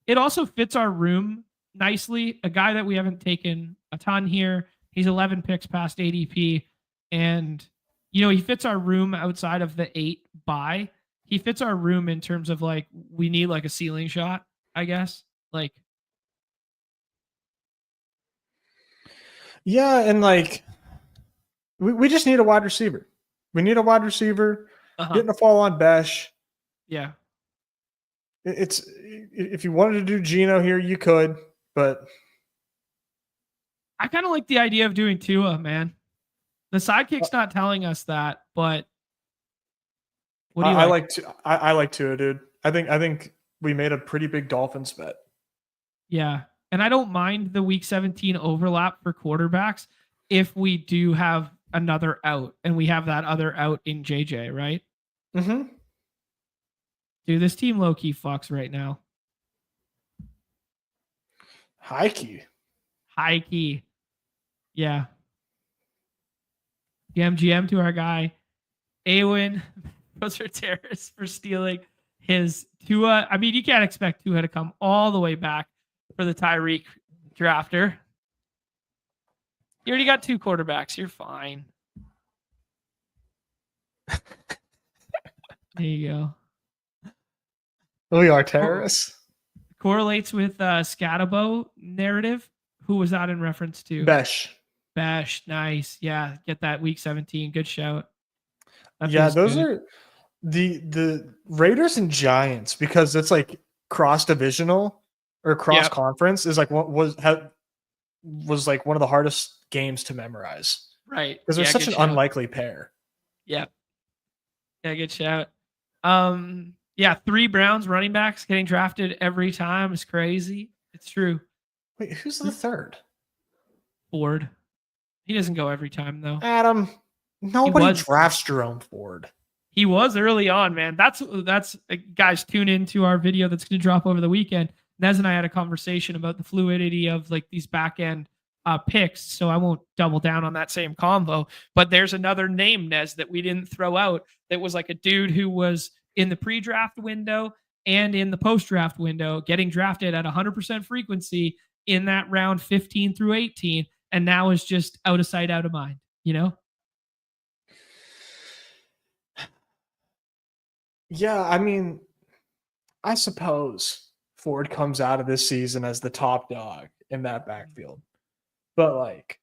It also fits our room nicely. A guy that we haven't taken a ton here. He's 11 picks past ADP, and he fits our room outside of the 8 bye. He fits our room in terms of like we need like a ceiling shot, I guess. Like, yeah, and like we just need a wide receiver. We need a wide receiver. Getting a fall on Besh. Yeah. It's if you wanted to do Gino here, you could, but I kind of like the idea of doing Tua, man. The Sidekick's not telling us that, but what do you I like Tua, dude. I think we made a pretty big Dolphins bet. Yeah. And I don't mind the week 17 overlap for quarterbacks if we do have another out and we have that other out in JJ, right? Mm-hmm. Dude, this team low key fucks right now. High key. High key. Yeah. GM to our guy, Awen Terrace for stealing his Tua. I mean, you can't expect Tua to come all the way back for the Tyreek drafter. You already got 2 quarterbacks. You're fine. There you go. We are terrorists. Correlates with Scatabo narrative. Who was that in reference to? Besh. Nice. Yeah, get that week 17. Good shout. Those are the Raiders and Giants, because it's like cross divisional or cross conference is like what was like one of the hardest games to memorize. Right. Because they're such an unlikely pair. Yep. Yeah, good shout. 3 Browns running backs getting drafted every time is crazy. It's true. Wait, who's the third? Ford. He doesn't go every time though. Adam, nobody drafts Jerome Ford. He was early on, man. That's guys, tune into our video that's going to drop over the weekend. Nez and I had a conversation about the fluidity of like these back end picks, so I won't double down on that same convo. But there's another name, Nez, that we didn't throw out that was like a dude who was in the pre-draft window and in the post-draft window getting drafted at 100% frequency in that round 15 through 18, and now is just out of sight, out of mind, you know? Yeah, I mean, I suppose Ford comes out of this season as the top dog in that backfield. But, like,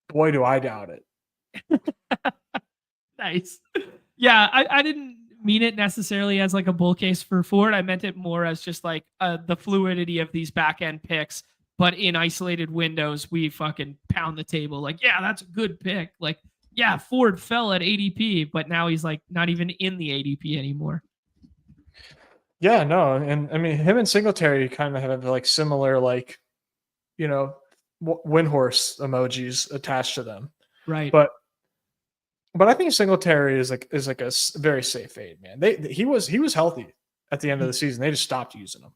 boy, do I doubt it. Nice. Yeah, I didn't mean it necessarily as like a bull case for Ford. I meant it more as just like the fluidity of these back end picks. But in isolated windows, we fucking pound the table. Like, yeah, that's a good pick. Like, yeah, Ford fell at ADP, but now he's like not even in the ADP anymore. Yeah, no. And I mean, him and Singletary kind of have like similar, like, you know, windhorse emojis attached to them. Right. But I think Singletary is like a very safe fade, man. He was healthy at the end of the season. They just stopped using him.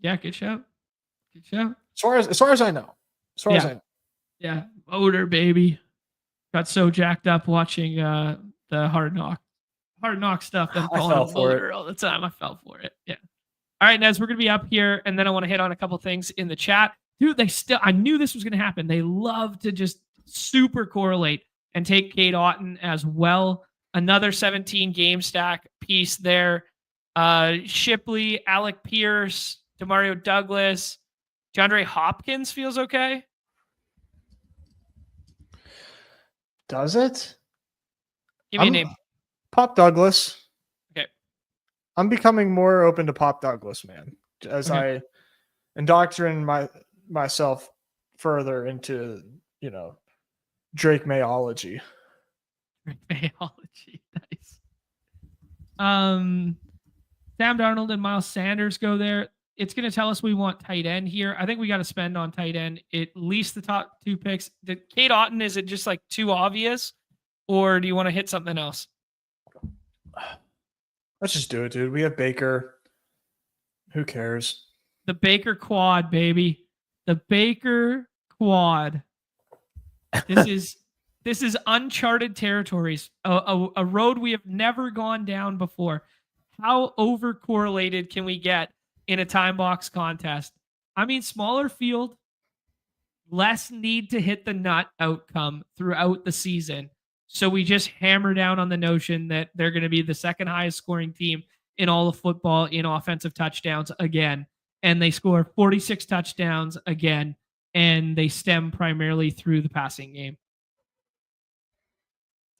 Yeah, good show. Good show. As far as I know. As far as I know. Yeah. Motor, baby. Got so jacked up watching the hard knock stuff. I'm calling him motor all the time. I fell for it. Yeah. All right, Nez, we're gonna be up here, and then I want to hit on a couple things in the chat. Dude, I knew this was gonna happen. They love to just super correlate and take Cade Otton as well. Another 17 game stack piece there. Shipley, Alec Pierce, Demario Douglas, DeAndre Hopkins feels okay. Does it? Give me a name. Pop Douglas. Okay. I'm becoming more open to Pop Douglas, man, as I indoctrinate myself further into, you know, Drake Mayology. Drake Mayology. Nice. Sam Darnold and Miles Sanders go there. It's going to tell us we want tight end here. I think we got to spend on tight end at least the top 2 picks. The Cade Otton, is it just like too obvious, or do you want to hit something else? Let's just do it, dude. We have Baker. Who cares? The Baker quad, baby. The Baker quad. This is uncharted territories. A road we have never gone down before. How over correlated can we get in a time box contest? I mean, smaller field, less need to hit the nut outcome throughout the season. So we just hammer down on the notion that they're going to be the second highest scoring team in all of football in offensive touchdowns again. And they score 46 touchdowns again, and they stem primarily through the passing game.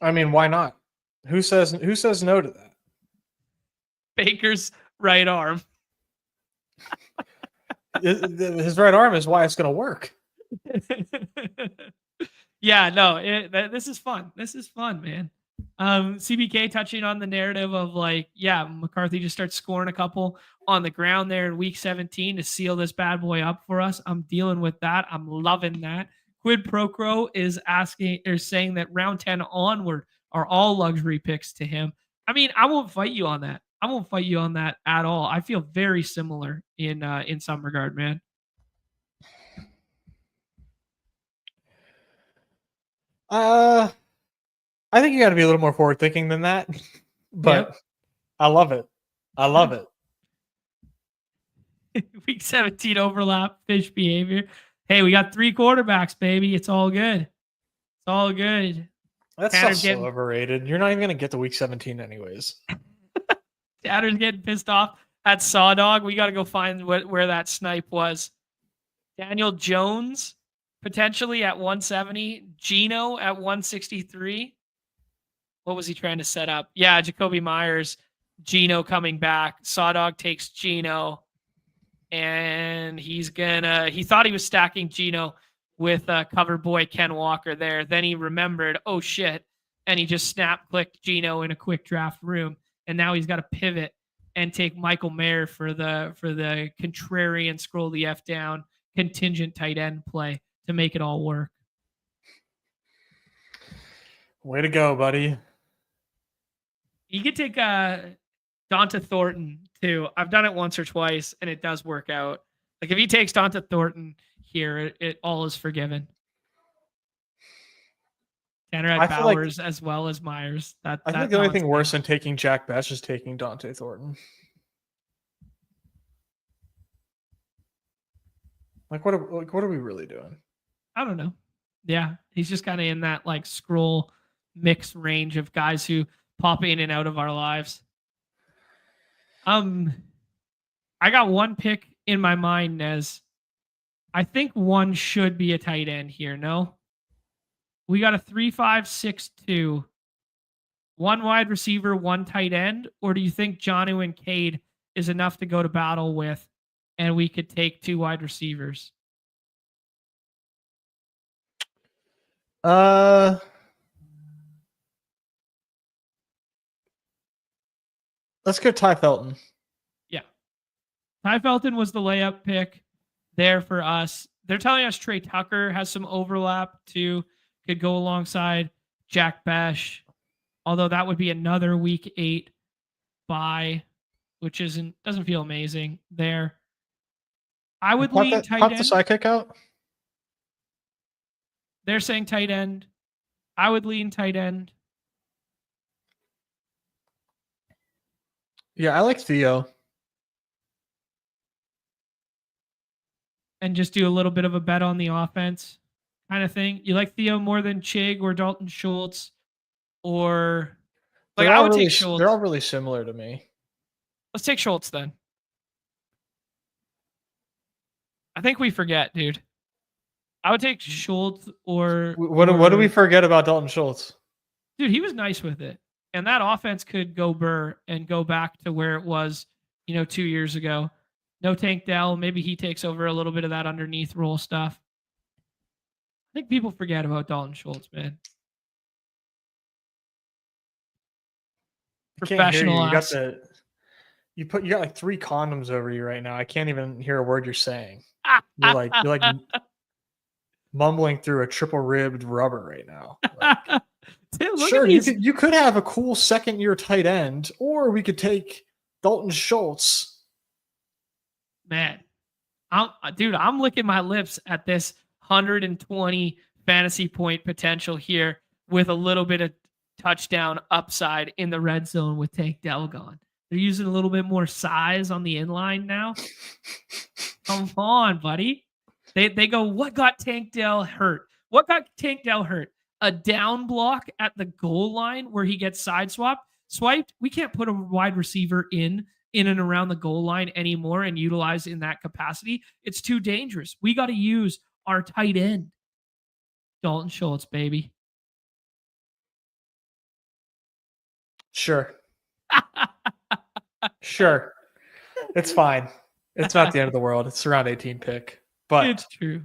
I mean, why not? Who says no to that? Baker's right arm. His right arm is why it's going to work. Yeah, no, this is fun. This is fun, man. CBK touching on the narrative of like, yeah, McCarthy just starts scoring a couple on the ground there in week 17 to seal this bad boy up for us. I'm dealing with that. I'm loving that. Quid Pro Quo is asking or saying that round 10 onward are all luxury picks to him. I mean, I won't fight you on that. I won't fight you on that at all. I feel very similar in some regard, man. I think you got to be a little more forward thinking than that, but yep. I love it. I love it. Week 17 overlap, fish behavior. Hey, we got 3 quarterbacks, baby. It's all good. It's all good. That's so overrated. You're not even going to get to week 17 anyways. Tanner's getting pissed off at Sawdog. We got to go find where that snipe was. Daniel Jones potentially at 170. Gino at 163. What was he trying to set up? Yeah, Jacoby Myers. Gino coming back. Sawdog takes Gino. And he thought he was stacking Gino with cover boy Ken Walker there. Then he remembered, oh shit. And he just snap-clicked Gino in a quick draft room. And now he's got to pivot and take Michael Mayer for the contrarian scroll the F down contingent tight end play to make it all work. Way to go, buddy. You could take Donta Thornton too. I've done it once or twice and it does work out. Like if he takes Donta Thornton here, it all is forgiven. Tanner had Bowers like, as well as Myers. I think the only thing worse than taking Jack Best is taking Donta Thornton. Like what are we really doing? I don't know. Yeah, he's just kind of in that like scroll mix range of guys who pop in and out of our lives. I got one pick in my mind, Nez. I think one should be a tight end here, no? We got a 3-5-6-2. One wide receiver, one tight end, or do you think Jonnu and Cade is enough to go to battle with and we could take 2 wide receivers? Let's go Ty Felton. Yeah. Ty Felton was the layup pick there for us. They're telling us Trey Tucker has some overlap too. Could go alongside Jack Besh. Although that would be another week 8 bye, which doesn't feel amazing there. I would lean tight end. Pop the Sidekick out. They're saying tight end. I would lean tight end. Yeah, I like Theo. And just do a little bit of a bet on the offense kind of thing. You like Theo more than Chig or Dalton Schultz? Or like I would take Schultz. They're all really similar to me. Let's take Schultz then. I think we forget, dude. I would take Schultz or what do we forget about Dalton Schultz? Dude, he was nice with it. And that offense could go burr and go back to where it was, 2 years ago. No Tank Dell. Maybe he takes over a little bit of that underneath roll stuff. I think people forget about Dalton Schultz, man. Professional. You got like 3 condoms over you right now. I can't even hear a word you're saying. You're like mumbling through a triple ribbed rubber right now. Like, sure, you could have a cool second-year tight end, or we could take Dalton Schultz. Man, I'm licking my lips at this 120 fantasy point potential here with a little bit of touchdown upside in the red zone with Tank Dell gone. They're using a little bit more size on the inline now. Come on, buddy. They go, what got Tank Dell hurt? What got Tank Dell hurt? A down block at the goal line where he gets swiped. We can't put a wide receiver in and around the goal line anymore and utilize in that capacity. It's too dangerous. We got to use our tight end. Dalton Schultz, baby. Sure. Sure. It's fine. It's not the end of the world. It's around 18 pick. But it's true.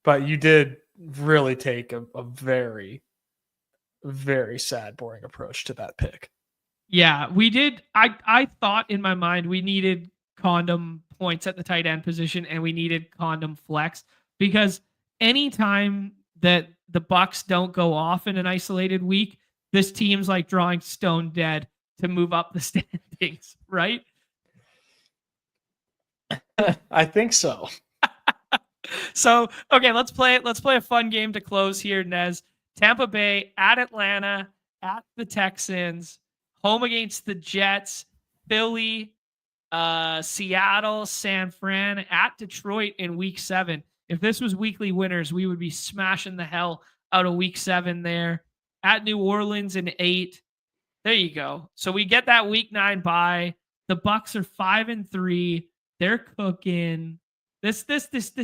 But you did really take a very very sad, boring approach to that pick. Yeah, we did. I thought in my mind we needed condom points at the tight end position and we needed condom flex because anytime that the Bucks don't go off in an isolated week, this team's like drawing stone dead to move up the standings, right? I think so. So, okay, let's play a fun game to close here, Nez. Tampa Bay at Atlanta, at the Texans, home against the Jets, Philly, Seattle, San Fran, at Detroit in week 7. If this was weekly winners, we would be smashing the hell out of week 7 there. At New Orleans in 8. There you go. So we get that week 9 bye. The Bucks are 5-3. They're cooking. This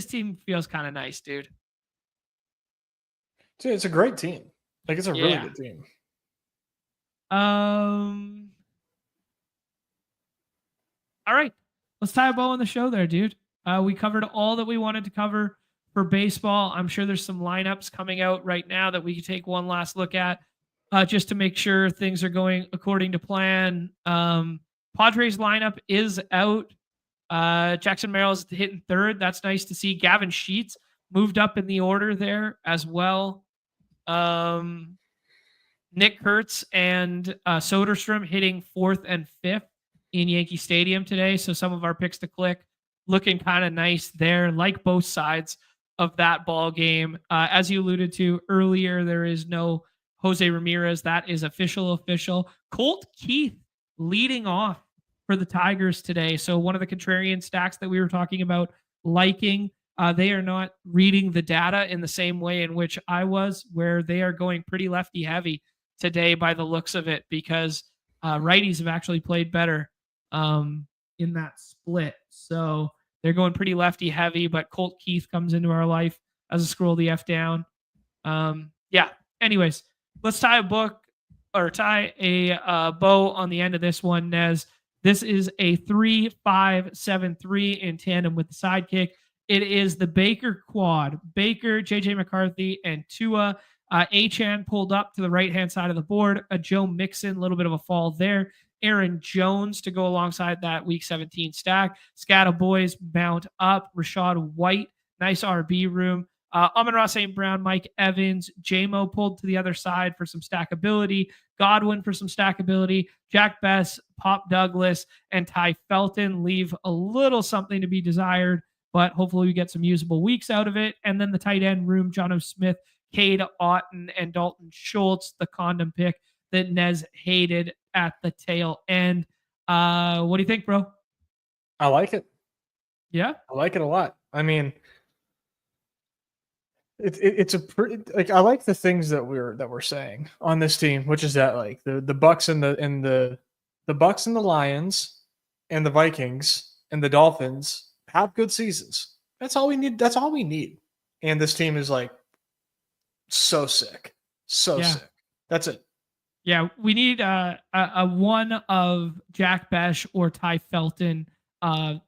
team feels kind of nice, dude. Dude, it's a great team. Like, it's a really good team. All right. Let's tie a bow on the show there, dude. We covered all that we wanted to cover for baseball. I'm sure there's some lineups coming out right now that we can take one last look at just to make sure things are going according to plan. Padres lineup is out. Jackson Merrill's hitting 3rd. That's nice to see. Gavin Sheets moved up in the order there as well. Nick Kurtz and Soderstrom hitting 4th and 5th in Yankee Stadium today. So some of our picks to click looking kind of nice there, like both sides of that ball game. As you alluded to earlier, there is no Jose Ramirez. That is official. Colt Keith leading off for the Tigers today. So one of the contrarian stacks that we were talking about liking, they are not reading the data in the same way in which I was, where they are going pretty lefty heavy today by the looks of it, because righties have actually played better in that split. So they're going pretty lefty heavy, but Colt Keith comes into our life as a scroll the F down. Anyways, let's tie a bow on the end of this one, Nez. This is a 3-5-7-3 in tandem with the Sidekick. It is the Baker quad. Baker, JJ McCarthy, and Tua. Achan pulled up to the right-hand side of the board. Joe Mixon, a little bit of a fall there. Aaron Jones to go alongside that Week 17 stack. Scata Boys mount up. Rashad White, nice RB room. Amon-Ra St. Brown, Mike Evans, J-Mo pulled to the other side for some stackability. Godwin for some stackability. Jack Bess, Pop Douglas, and Ty Felton leave a little something to be desired, but hopefully we get some usable weeks out of it. And then the tight end room, Jono Smith, Cade Otton, and Dalton Schultz, the condom pick that Nez hated at the tail end. What do you think, bro? I like it. Yeah? I like it a lot. I mean, it's a pretty, like, I like the things that we're saying on this team, which is that like the Bucks and the Bucks and the Lions and the Vikings and the Dolphins have good seasons. That's all we need. That's all we need. And this team is like so sick. Sick. That's it. Yeah, we need a one of Jack Besh or Ty Felton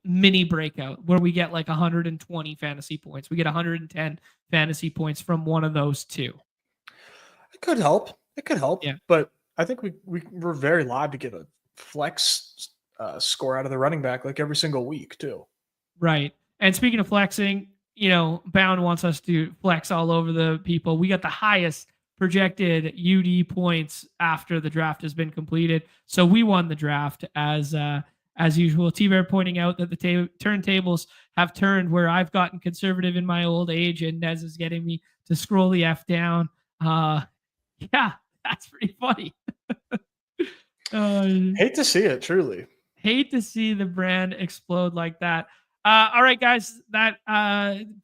mini breakout where we get like 120 fantasy points. We get 110 fantasy points from one of those two. It could help. Yeah. But I think we're very live to get a flex score out of the running back like every single week too. Right. And speaking of flexing, Bound wants us to flex all over the people. We got the highest projected UD points after the draft has been completed. So we won the draft as usual. T-Bear pointing out that the turntables have turned where I've gotten conservative in my old age and Nez is getting me to scroll the F down. Yeah, that's pretty funny. Hate to see it, truly. Hate to see the brand explode like that. All right, guys, that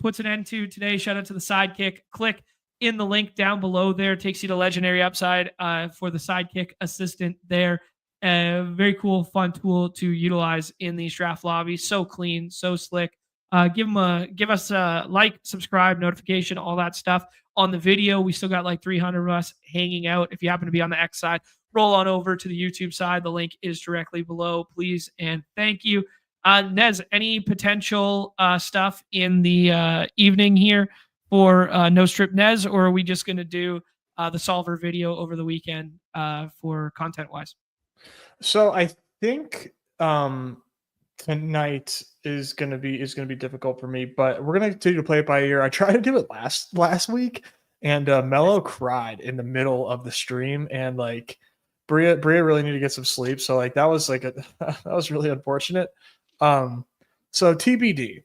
puts an end to today. Shout out to the Sidekick. Click in the link down below there. Takes you to Legendary Upside for the Sidekick assistant there. Very cool, fun tool to utilize in these draft lobbies. So clean, so slick. Give us a like, subscribe, notification, all that stuff on the video. We still got like 300 of us hanging out. If you happen to be on the X side, roll on over to the YouTube side. The link is directly below, please and thank you. Nez, any potential stuff in the evening here for No Strip Nez, or are we just going to do the solver video over the weekend for content wise? So I think tonight is gonna be difficult for me, but we're gonna continue to play it by ear. I tried to do it last week, and Mello cried in the middle of the stream, and like Bria really needed to get some sleep. So like that was like that was really unfortunate. So TBD.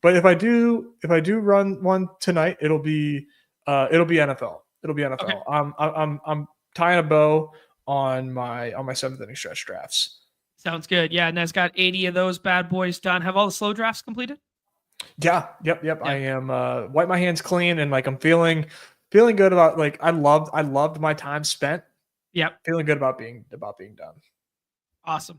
But if I do run one tonight, it'll be NFL. It'll be NFL. Okay. I'm tying a bow on my 7th inning stretch drafts. Sounds good. Yeah, Nez got 80 of those bad boys done. Have all the slow drafts completed? Yeah. Yep. I am wipe my hands clean, and like I'm feeling good about, like, I loved my time spent. Yep. Feeling good about being done. Awesome.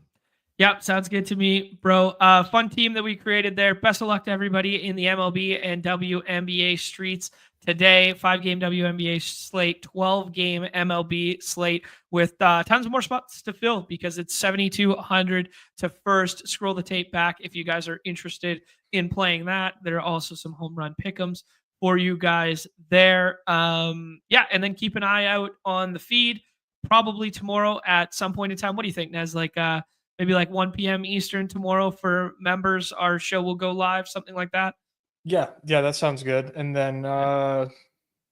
Yep, sounds good to me, bro. Fun team that we created there. Best of luck to everybody in the MLB and WNBA streets today. 5-game WNBA slate, 12-game MLB slate with tons more spots to fill because it's 7,200 to first. Scroll the tape back if you guys are interested in playing that. There are also some home run pick'ems for you guys there. Yeah, and then keep an eye out on the feed probably tomorrow at some point in time. What do you think, Nez? Like maybe like 1 p.m. Eastern tomorrow for members, our show will go live, something like that. Yeah, that sounds good. And then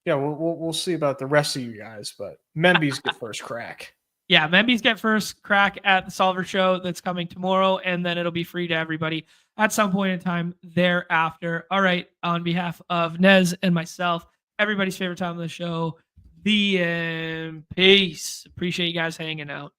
we'll see about the rest of you guys, but Membies get first crack. Yeah, Membies get first crack at the Solver show that's coming tomorrow, and then it'll be free to everybody at some point in time thereafter. All right, on behalf of Nez and myself, everybody's favorite time of the show, the peace. Appreciate you guys hanging out.